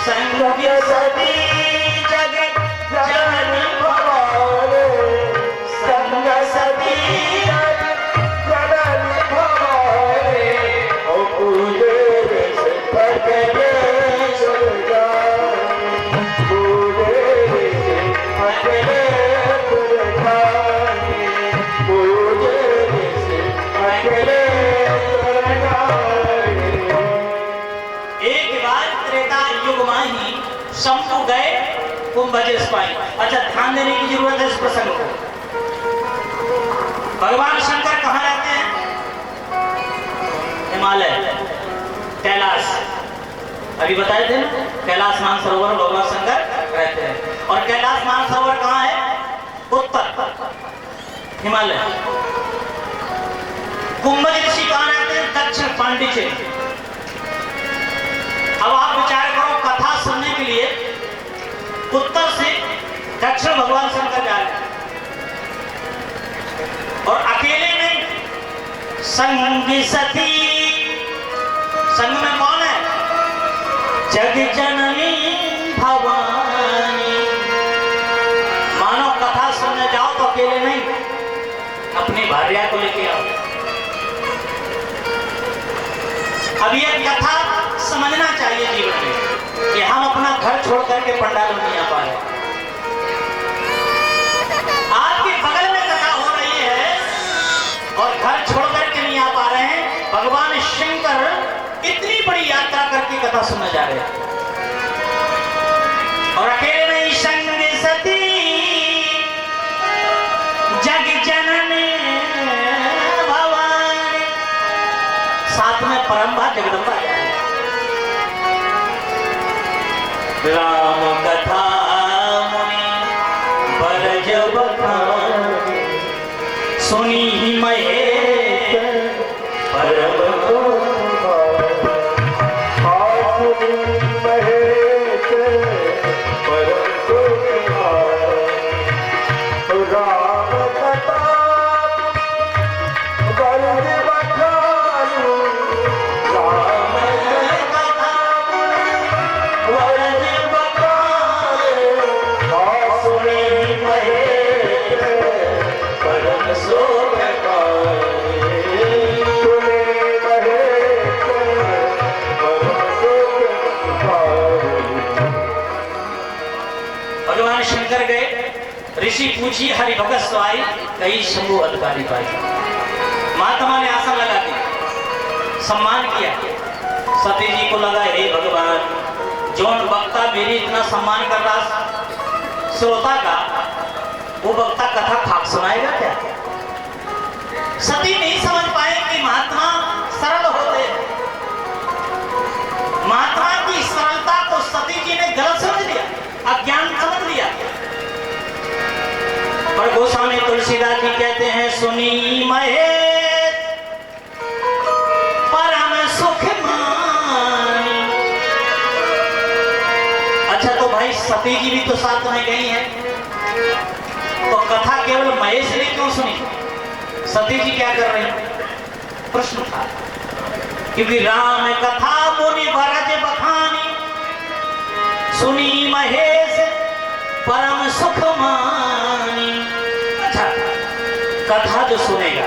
संग सदी जगत जननी भवानी, संग सदी जननी भवानी। ओ पूजे से पकड़े सुरगानी, पूजे से पकड़े सुरगानी, पूजे से पकड़े सुरगानी। एक बार त्रेता युग माही, शंभु गए कुंभज पाई। अच्छा, ध्यान देने की जरूरत है इस प्रसंग को। भगवान शंकर कहाँ रहते हैं? हिमालय, कैलाश। अभी बताए थे ना, कैलाश मानसरोवर भगवान शंकर रहते हैं। और कैलाश मानसरोवर कहाँ है? उत्तर। हिमालय। कुंभज ऋषि कहाँ रहते हैं? दक्षिण पांडिचेरी। अब आप विचार करो, कथा सुनने के लिए उत्तर से दक्षिण भगवान शंकर जा रहे हैं और अकेले में संगी सती। संग में कौन है? जग जननी भवानी। मानो कथा सुनने जाओ तो अकेले नहीं, अपनी भार्या को लेके आओ। अब ये कथा समझना चाहिए जीवन में कि हम अपना घर छोड़ करके पंडाल में नहीं आ पा रहे। आपके बगल में कथा हो रही है और घर छोड़ करके नहीं आ पा रहे हैं। भगवान शंकर इतनी बड़ी यात्रा करके कथा सुनने जा रहे हैं और अकेले नहीं। संग सती जग जननी भवानी, साथ में परम्बा जगदम्बा जा रही है। राम कथा मुनि बरज बखानी, सुनी ही महेश परम भगवान शंकर गए, ऋषि पूछी हरि भगत स्वाई, कई शंभु अधिकारी पाई। महात्मा ने आसन लगा दी, सम्मान किया। सती जी को लगा, हे भगवान, जौन वक्ता मेरी इतना सम्मान कर रहा श्रोता का, वो वक्ता कथा खाक सुनाएगा क्या? सती नहीं समझ पाए कि महात्मा सरल होते हैं। महात्मा की सरलता को सती जी ने गलत समझ लिया, अज्ञान समझ लिया। पर गोस्वामी तुलसीदास जी कहते हैं, सुनी महेश परम सुख मानी। अच्छा तो भाई सती जी भी तो साथ में गई हैं, तो कथा केवल महेश ने क्यों सुनी? सती जी क्या कर रही प्रश्न था। क्योंकि राम कथा मुनि भरज बखानी, सुनी महेश परम सुख मानी। अच्छा, कथा जो सुनेगा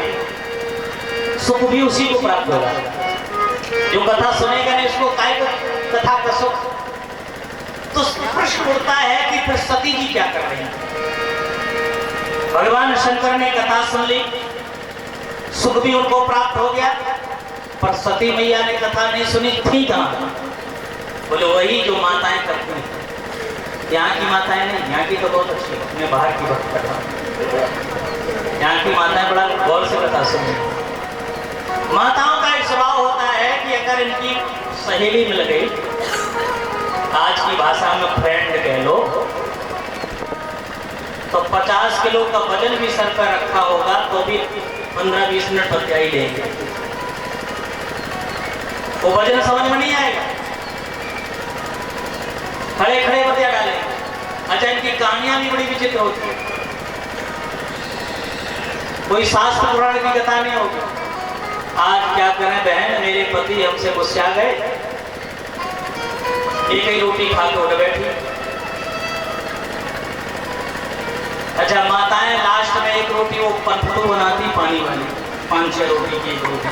सुख भी उसी को प्राप्त होगा, जो कथा सुनेगा नहीं उसको काय कथा का सुख। तो प्रश्न उठता है कि फिर सती जी क्या कर रही हैं? भगवान शंकर ने कथा सुन ली, सुख भी उनको प्राप्त हो गया, पर सती मैया ने कथा नहीं सुनी थी कहां? बोले वही जो माताएं करती हैं। यहाँ की माताएं नहीं, यहाँ की तो बहुत अच्छी है, मैं बाहर की बात कर रहा हूँ। यहाँ की माताएं बड़ा गौर से कथा सुनी। माताओं का एक स्वभाव होता है कि अगर इनकी सहेली मिल गई, आज की भाषा में फ्रेंड कह लो, तो 50 किलो का वजन भी सर पर रखा होगा तो भी 15-20 मिनट बतिया ही लेंगे। वो वजन समझ में नहीं आएगा, खड़े खड़े बतिया डालेंगे। अच्छा, इनकी कहानियां भी बड़ी विचित्र होती है, कोई शास्त्र पुराण की कथा नहीं होगी। आज क्या करें बहन, मेरे पति हमसे गुस्सा गए, एक ही रोटी खा के उठ बैठी। अच्छा, माताएं लास्ट में एक रोटी वो पनफटू बनाती पानी वाली, 5-6 रोटी की एक रोटी।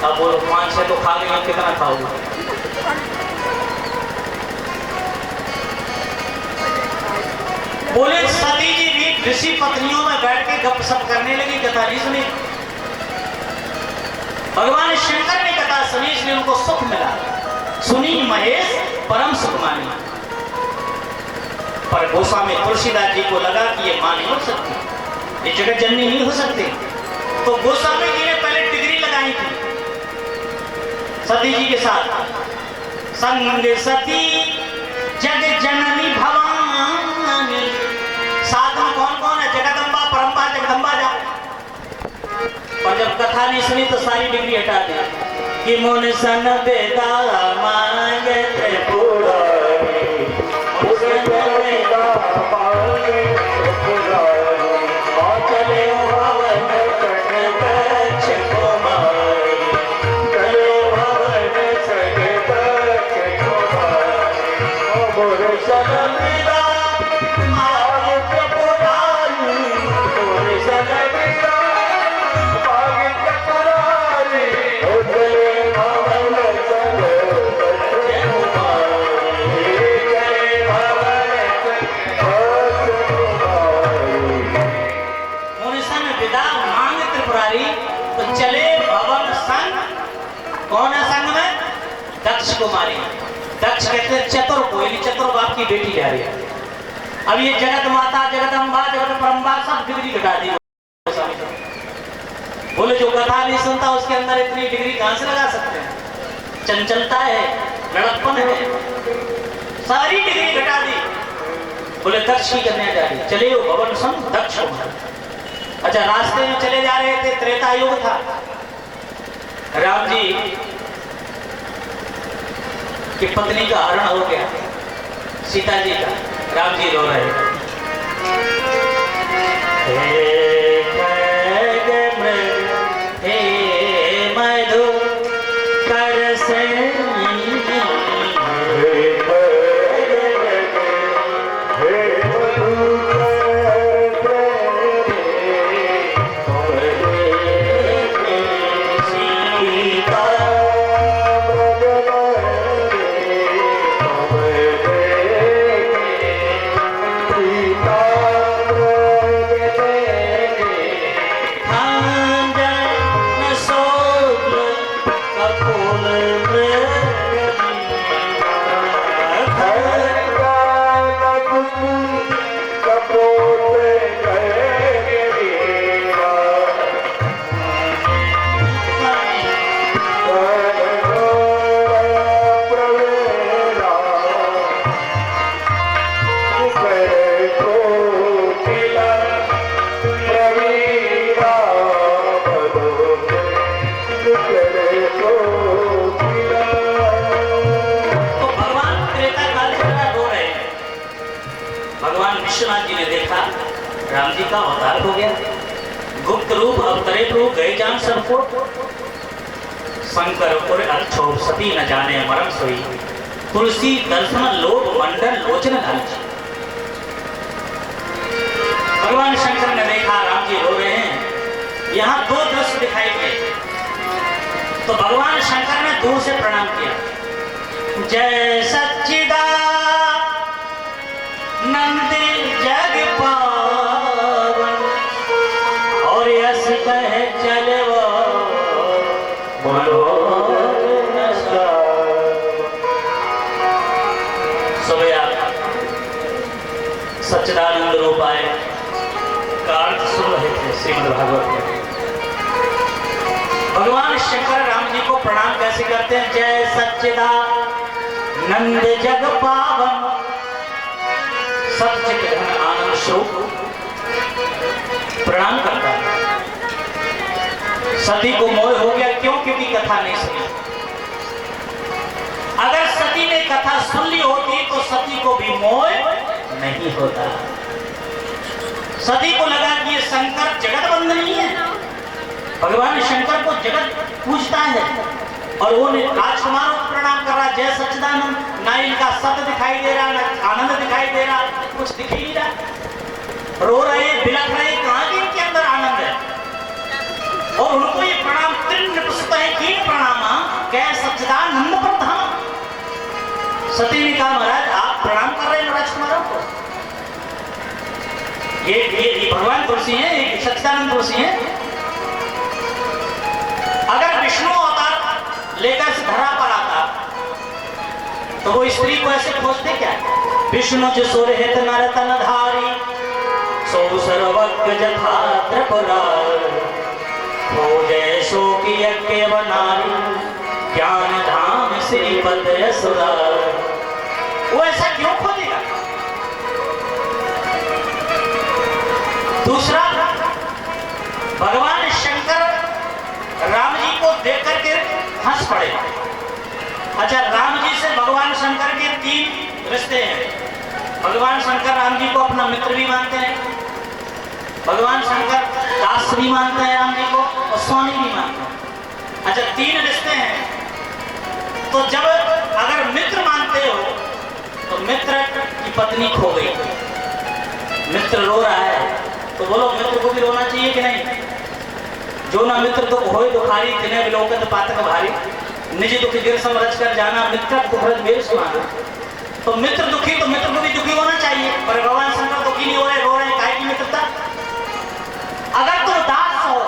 अब वो 5-6 तो खा गई, कितना खाओगे? बोले सती जी भी ऋषि पत्नियों में बैठ के गपशप करने लगी, कथा नहीं सुनी। भगवान शंकर ने कथा सुनी, इसलिए उनको सुख मिला। सुनी महेश परम सुख मानी। पर गोस्वामी तुलसीदास जी को लगा कि ये मां नहीं हो सकती, ये जगत जननी नहीं हो सकती। तो गोस्वामी जी ने पहले डिग्री लगाई थी सती जी के साथ, संग सती जग जननी भवानी, साथ में कौन कौन है? जगदम्बा, परम्बा, जगदम्बा जा। और जब कथा नहीं सुनी तो सारी डिग्री हटा दी कि मुन सन बेदा मांगे त्रिपुरारी, मुन सन बेदा मांगे त्रिपुरारी, और चले भवन कटकछ कुमारी, चले भवन कटकछ कुमारी, मुन सन बेदा मांगे त्रिपुरारी, मुन सन बेदा तो चले भवन संग। कौन है संग में? दक्ष कुमारी। दक्ष कहते हैं चतुर को, यानी चतुर बाप की बेटी जा रही है। अब ये जगत माता, जगदम्बा, जगत परम्बा सब डिग्री घटा दी। बोले जो कथा नहीं सुनता उसके अंदर इतनी डिग्री कहां से लगा सकते हैं? चंचलता है, लड़कपन है, सारी डिग्री घटा दी। बोले दक्ष की कन्या जा रही, चले वो भवन संग दक्ष कुमारी। अच्छा, रास्ते में चले जा रहे थे, त्रेता युग था। राम जी की पत्नी का हरण हो गया, सीता जी का। राम जी रो रहे हे मधु कर से राम जी का अवतार हो गया। गुप्त रूप अवतरित रूप गए जान सबको, शंकर पुर अक्षोभ सती न जाने मरण सोई, तुलसी दर्शन लोभ मंडल लोचन लालची। भगवान शंकर ने देखा राम जी रो रहे हैं, यहाँ दो दृश्य दिखाई दिए। तो भगवान शंकर ने दूर से प्रणाम किया, जय सच्चिदानंद जग पावन, और यश कह चले वो सच्चिदानंद रूप आए, कार्य सुन रहे थे श्रीमद् भागवत में। भगवान शंकर राम जी को प्रणाम कैसे करते हैं? जय सच्चिदानंद जग पावन, सच्चित घन आनंद स्वरूप प्रणाम करता है। सती को मोह हो गया, क्यों? क्योंकि कथा नहीं सुनी। अगर सती ने कथा सुन ली होती तो सती को भी मोह नहीं होता। सती को लगा कि ये शंकर जगत बंधनी है, भगवान शंकर को जगत पूजता है, और वो राजकुमारों को प्रणाम कर रहा। जय सच्चिदानंद, ना इनका सत्य दिखाई दे रहा, ना आनंद दिखाई दे रहा, कुछ दिख ही नहीं रहा। रो रहे, बिलख रहे, कहां के इनके अंदर आनंद है? और उनको ये प्रणाम तीर्ण पुष्प है, कीन प्रणाम कह सच्चिदानंद प्रधान। सती ने कहा, महाराज आप प्रणाम कर रहे हैं राजकुमारों को? ये भगवान तुलसी है, सच्चिदानंद तुलसी है। अगर विष्णु अवतार लेकर से धरा पर आता तो वो स्त्री को ऐसे खोजते क्या? विष्णु जसुर हित नर तन धारी, सो सर्वज्ञ जथा त्रिपुरार, खोजे सो की यज्ञ बनारी, ज्ञान धाम श्रीपद सुरार। वो ऐसा क्यों खोजेगा? दूसरा, भगवान शंकर राम जी को देख करके हंस पड़े। अच्छा, राम जी से भगवान शंकर के 3 रिश्ते हैं। भगवान शंकर राम जी को अपना मित्र भी मानते हैं, भगवान शंकर दास भी मानते हैं राम जी को, और स्वामी भी मानते हैं। अच्छा, 3 रिश्ते हैं। तो जब अगर मित्र मानते हो तो मित्र की पत्नी खो गई, मित्र रो रहा है, तो बोलो मित्र को भी रोना चाहिए कि नहीं? जो ना मित्र तो होए दुखारी, तिन्हें विलोकत पातक भारी, निज दुख गिर समरच कर जाना, मित्र दुखरज मेल सुनाना। तो मित्र दुखी तो मित्र को भी दुखी होना चाहिए, पर भगवान शंकर दुखी नहीं हो रहे, रो रहे, काहे की मित्रता? अगर तुम दास हो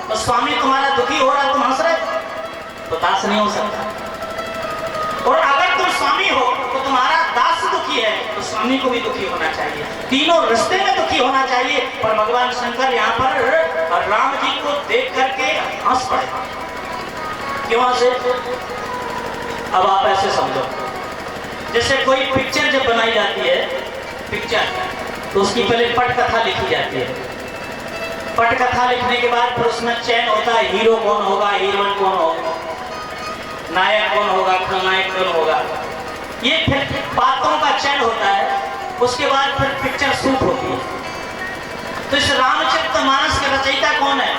तो स्वामी तुम्हारा दुखी हो रहा, तुम हंस रहे, तो दास नहीं हो सकता। और अगर तुम स्वामी हो तो तुम्हारा दास दुखी है, तो स्वामी को भी दुखी होना चाहिए। तीनों रिश्ते में दुखी होना चाहिए। पर भगवान शंकर यहाँ पर राम जी को देख करके हंस पड़े। क्यों से? अब आप ऐसे समझो, जैसे कोई पिक्चर जब बनाई जाती है, पिक्चर, तो उसकी पहले पटकथा लिखी जाती है। पटकथा लिखने के बाद फिर उसमें चयन होता है, हीरो कौन होगा, हीरोइन कौन होगा, नायक कौन होगा, खलनायक कौन होगा, ये फिर पात्रों का चयन होता है। उसके बाद फिर पिक्चर शूट होती है। तो इस रामचरितमानस के रचयिता कौन है?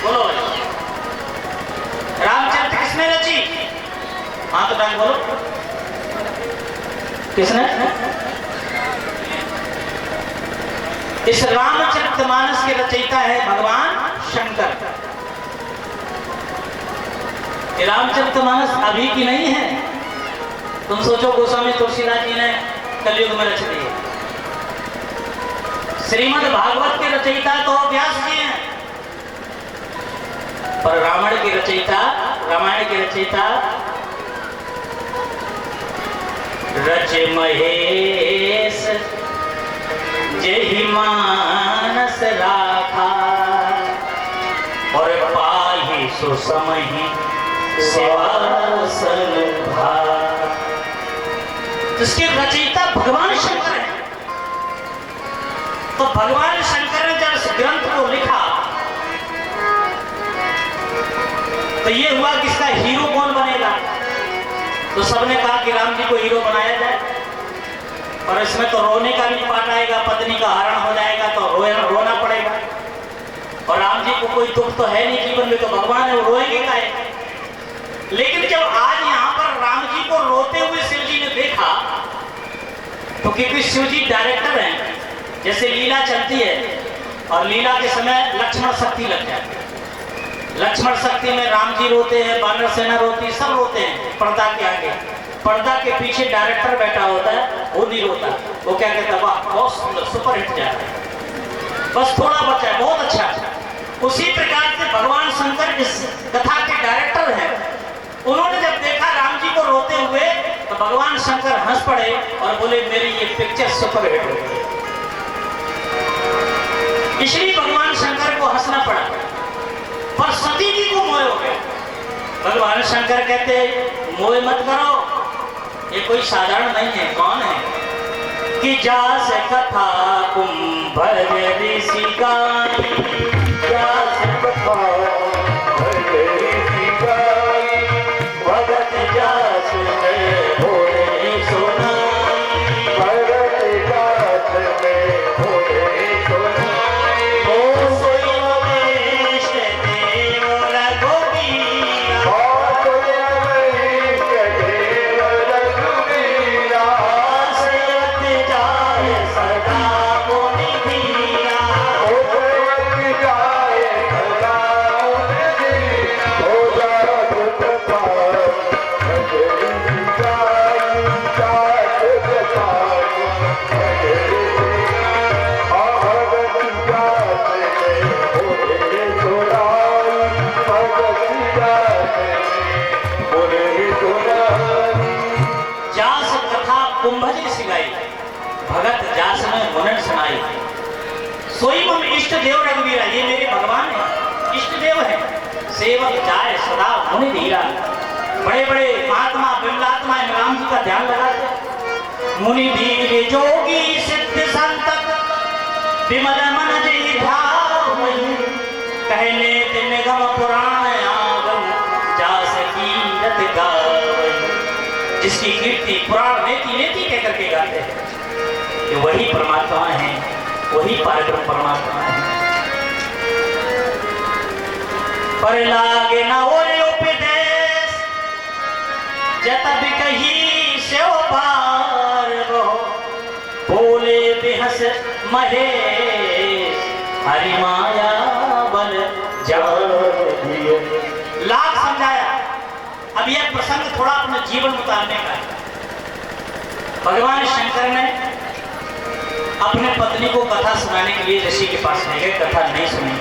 बोलो, रामचरित किसने रची? हाँ तो टाइम बोलो, किसने? इस रामचरितमानस के रचयिता है भगवान शंकर। ये रामचरितमानस अभी की नहीं है। तुम सोचो गोस्वामी तुलसीदास जी ने कलयुग में रच दी है। श्रीमद् भागवत के रचयिता तो व्यास जी हैं, पर रामायण के रचयिता रच महेश जेहि मानस राखा, और पाहि सो समहि सिंहासन भार। इसके रचयिता भगवान शंकर है। तो भगवान शंकर ने जब इस ग्रंथ को लिखा तो ये हुआ कि इसका हीरो कौन बनेगा? तो सबने कहा कि राम जी को हीरो बनाया जाए, और इसमें तो रोने का भी पार्ट आएगा, पत्नी का हरण हो जाएगा तो रोना पड़ेगा। और राम जी को कोई दुख तो है नहीं जीवन में, तो भगवान है, वो रोएंगे काहे? लेकिन जब आज यहाँ पर राम जी को रोते हुए शिव जी ने देखा, तो क्योंकि शिव जी डायरेक्टर हैं, जैसे लीला चलती है और लीला के समय लक्ष्मण शक्ति लग जाती है। लक्ष्मण शक्ति में राम जी रोते हैं, वानर सेना रोती है, सब रोते हैं पर्दा के आगे। पर्दा के पीछे डायरेक्टर बैठा होता है, वो नहीं रोता। वो क्या कहता है, वाह बहुत सुंदर, सुपर हिट जा रहा है, बस थोड़ा बचा है, बहुत अच्छा। उसी प्रकार से भगवान शंकर इस कथा के डायरेक्टर हैं। उन्होंने जब देखा राम जी को रोते हुए, तो भगवान शंकर हंस पड़े और बोले मेरी ये पिक्चर सुपर हिट हो गई। इसलिए भगवान शंकर को हंसना पड़ा, पर सती जी को मोह हो गया। भगवान शंकर कहते मोह मत करो, ये कोई साधारण नहीं है। कौन है? कि जास कथा कुंभज ऋषि गाई, जास कथा भगत जास में भोरे सुनाई, भगत जास में भोरे सुनाई। ओ सोई अमीश देव रघुबीरा, ओ सोई अमीश देव रघुबीरा, सयत जाय सदा मुनि धीरा, ओ सयत जाय सदा मुनि धीरा। ओ जागृत भगत जास में मुनन सुनाई। सोई मम इष्ट देव रघुवीरा, ये मेरे भगवान है, इष्ट देव है। सेवक जाए सदा मुनि धीरा। बड़े बड़े महात्मा विमलात्मा राम जी का ध्यान लगाते। मुनि धीर जोगी सिद्ध संत विमल मन जी ध्यावई कहने ते निगम पुराण आगम जा सकीरत गावई। जिसकी कीर्ति पुराण नेति नेति कह करके गाते हैं कि वही परमात्मा है, वही पारब्रह्म परमात्मा है। पर लागे ना और उपदेश जत भी कही से पार वो बोले बेहस महेश हरि माया बल जान। लाख समझाया। अब यह प्रसंग थोड़ा अपने जीवन उतारने का है। भगवान शंकर ने अपने पत्नी को कथा सुनाने के लिए ऋषि के पास ले गए, कथा नहीं सुनी।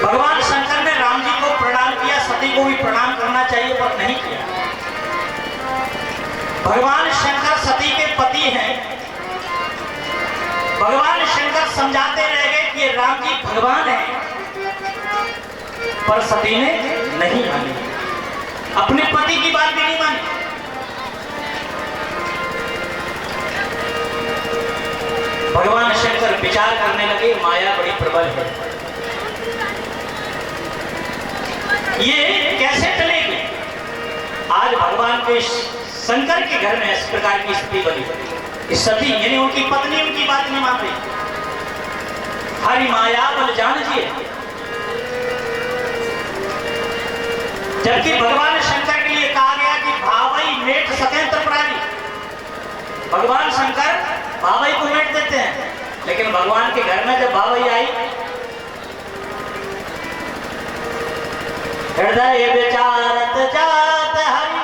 भगवान शंकर ने राम जी को प्रणाम किया, सती को भी प्रणाम करना चाहिए पर नहीं किया। भगवान शंकर सती के पति हैं। भगवान शंकर समझाते रह गए कि राम जी भगवान हैं, पर सती ने नहीं मानी, अपने पति की बात भी नहीं मानी। भगवान शंकर विचार करने लगे, माया बड़ी प्रबल है, ये कैसे टलेगी। आज भगवान के शंकर के घर में इस प्रकार की स्थिति बनी। सती यानी उनकी पत्नी उनकी बात नहीं मान रही। हरि माया बल जानिए। जबकि भगवान शंकर के लिए कहा गया कि भावई मेट सत्यंत्र प्राणी। भगवान शंकर भावई को मेट देते हैं, लेकिन भगवान के घर में जब भावई आई, हृदय विचारत जात हरि।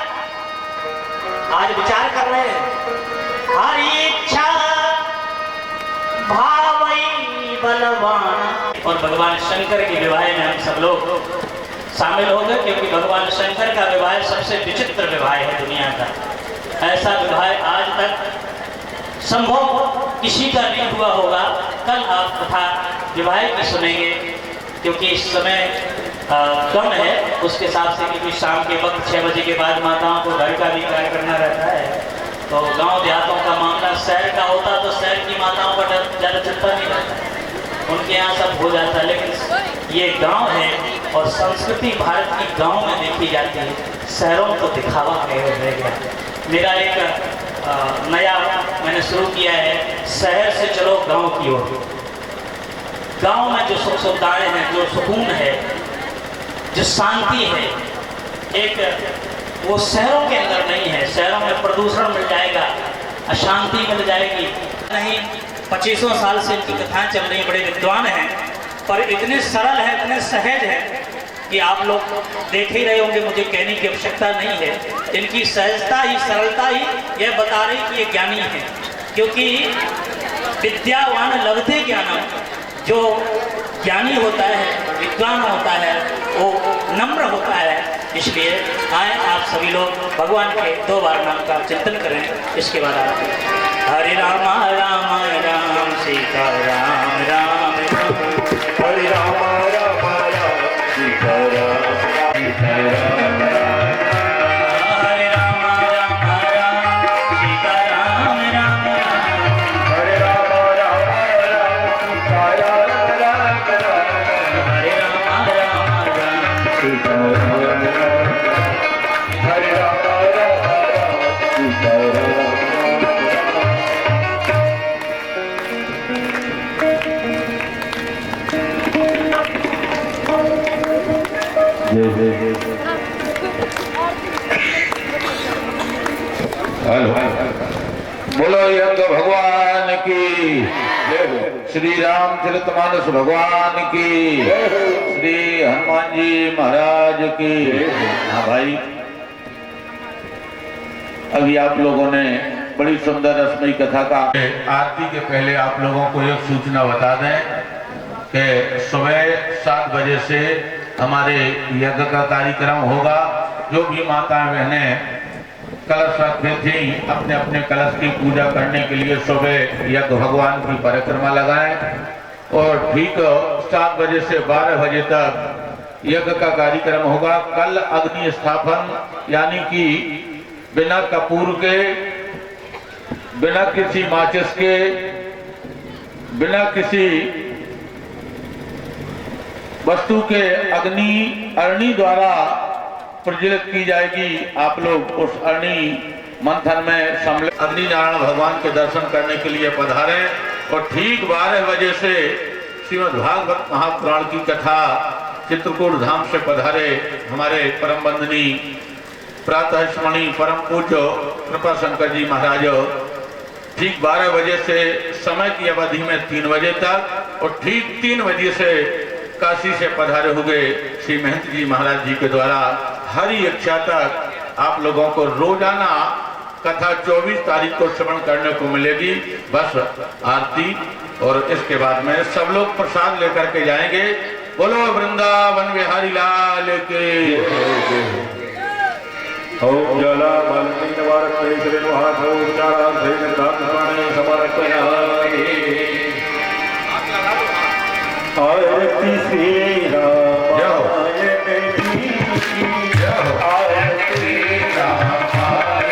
आज विचार कर रहे हैं, हरि इच्छा भावई बलवान। और भगवान शंकर के विवाह में हम सब लोग शामिल हो गए, क्योंकि भगवान शंकर का विवाह सबसे विचित्र विवाह है दुनिया का। ऐसा विवाह आज तक संभव किसी का नहीं हुआ होगा। कल आप कथा विवाह की सुनेंगे, क्योंकि इस समय कम है उस हिसाब से, क्योंकि शाम के वक्त 6 बजे के बाद माताओं को घर का भी कार्य करना रहता है। तो गांव देहातों का मामला शहर का होता तो शहर की माताओं का ज़्यादा चिंता नहीं रहता, उनके यहाँ सब हो जाता है। लेकिन ये गांव है और संस्कृति भारत की गांव में देखी जाती है, शहरों को दिखावा रह गया। मेरा एक नया मैंने शुरू किया है, शहर से चलो गांव की ओर। गांव में जो सुख सुविधाएं हैं, जो सुकून है, जो शांति है, एक वो शहरों के अंदर नहीं है। शहरों में प्रदूषण मिल जाएगा, अशांति मिल जाएगी। नहीं 25 साल से इनकी कथाएं चल रही, बड़े विद्वान हैं, पर इतने सरल हैं, इतने सहज हैं कि आप लोग देख ही रहे होंगे, मुझे कहने की आवश्यकता नहीं है। इनकी सहजता ही, सरलता ही यह बता रही कि ये ज्ञानी है। क्योंकि विद्यावान लभते ज्ञानम, जो ज्ञानी होता है, विद्वान होता है, वो नम्र होता है। इसलिए आए आप सभी लोग भगवान के 2 बार नाम का चिंतन करें। इसके बाद आप हरे राम राम राम सीता राम राम हरे राम राम राम सीता राम सीता राम। हरे राम राम राम सीता राम राम। हरे राम राम राम सीता राम राम राम। हरे राम राम राम सीता राम राम। हरे राम राम राम सीता राम। हेलो, बोलो यज्ञ भगवान की, श्री रामचरितमानस भगवान की, श्री हनुमान जी महाराज की। हाँ भाई, अभी आप लोगों ने बड़ी सुंदर रस्मी कथा का। आरती के पहले आप लोगों को एक सूचना बता दें कि सुबह 7 बजे से हमारे यज्ञ का कार्यक्रम होगा। जो भी माताएं बहनें कलश रखते थे, अपने अपने कलश की पूजा करने के लिए सुबह यज्ञ भगवान की परिक्रमा लगाएं। और ठीक 7 बजे से 12 बजे तक यज्ञ का कार्यक्रम होगा। कल अग्नि स्थापन, यानी कि बिना कपूर के, बिना किसी माचिस के बिना किसी वस्तु के अग्नि द्वारा प्रज्वलित की जाएगी। आप लोग उस अग्नि मंथन में सम्मिलित अग्नि नारायण भगवान के दर्शन करने के लिए पधारे और ठीक 12 बजे से श्रीमद् भागवत महापुराण की कथा चित्रकूट धाम से पधारे हमारे परम बंदनी प्रातः स्मरणीय परम पूज्य कृपा शंकर जी महाराज ठीक 12 बजे से समय की अवधि में 3 बजे तक और ठीक 3 बजे से काशी से पधारे हुए श्री महंत जी महाराज जी के द्वारा हरि इच्छा तक आप लोगों को रोजाना कथा 24 तारीख को श्रवण करने को मिलेगी। बस आरती और इसके बाद में सब लोग प्रसाद लेकर के जाएंगे। बोलो वृंदावन बिहारी लाल के। ओम जला बलनी निवारक श्री महाधव उच्चारा श्री दान समर्पयामि। आरती श्री रामाय मेरी आरती रामाय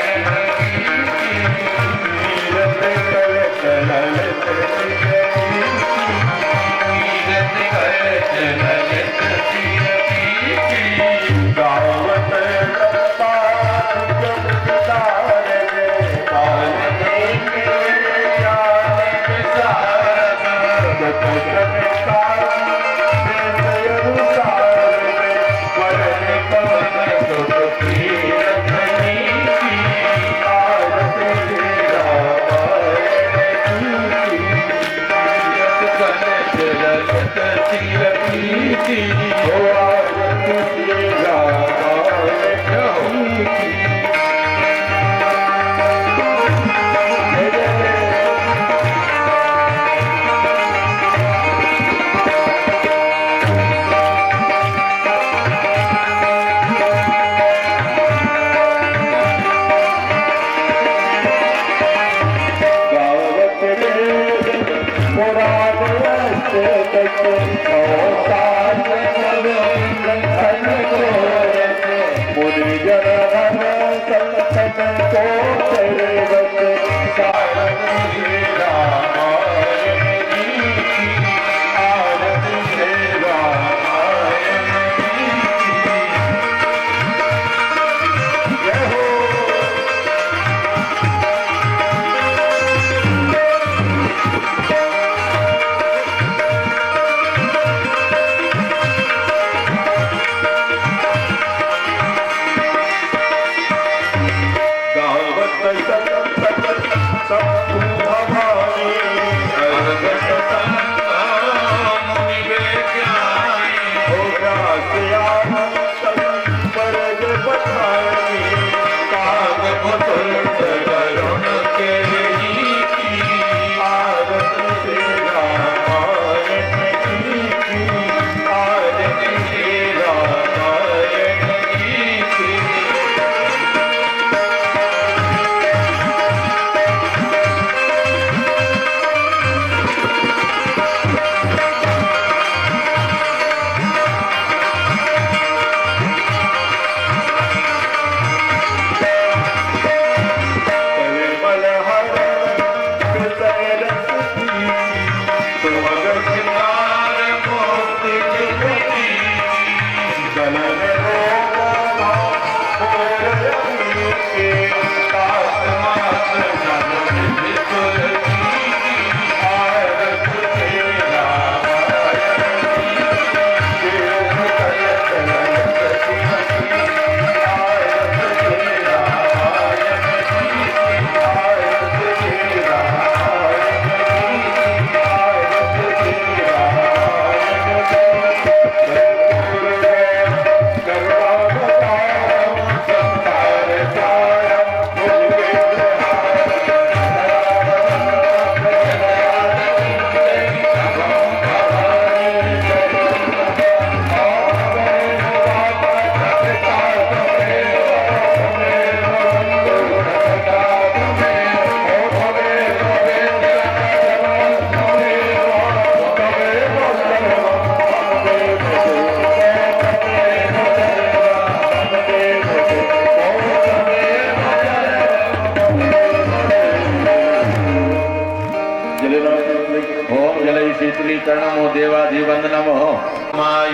देवाधिवन्दनमो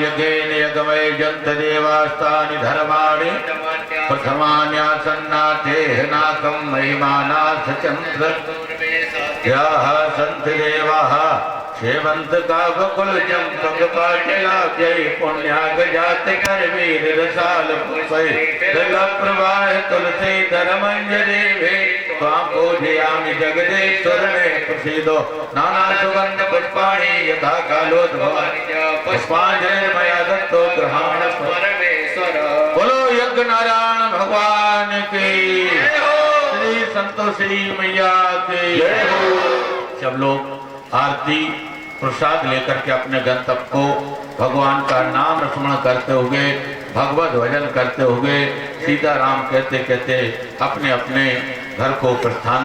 यज्ञेन यज्ञमय जन्त देवास्तानि धर्माणि प्रथमान्यासन्नाथेः नाकं महिमानाथ चन्द्र याः सन्ति देवाः सेवंत काकुल चंपक पाटलाब्जय पुण्याग जात कर वीर रसाल पुष्पै गंगा प्रवाह तुलसी धर्मंजरे वे त्वां पूजयामि जगदीश्वर मे प्रसीदो नाना सुगंध पुष्पाणि यथा कालोद्भवानि पुष्पांजलिर्मया दत्तो ग्रहाण परमेश्वर। बोलो यज्ञ नारायण भगवान की श्री संतोषी मैया की जय हो। सब लोग आरती प्रसाद लेकर के अपने गंतव्य को भगवान का नाम स्मरण करते हुए भगवत भजन करते हुए सीताराम कहते कहते अपने अपने घर को प्रस्थान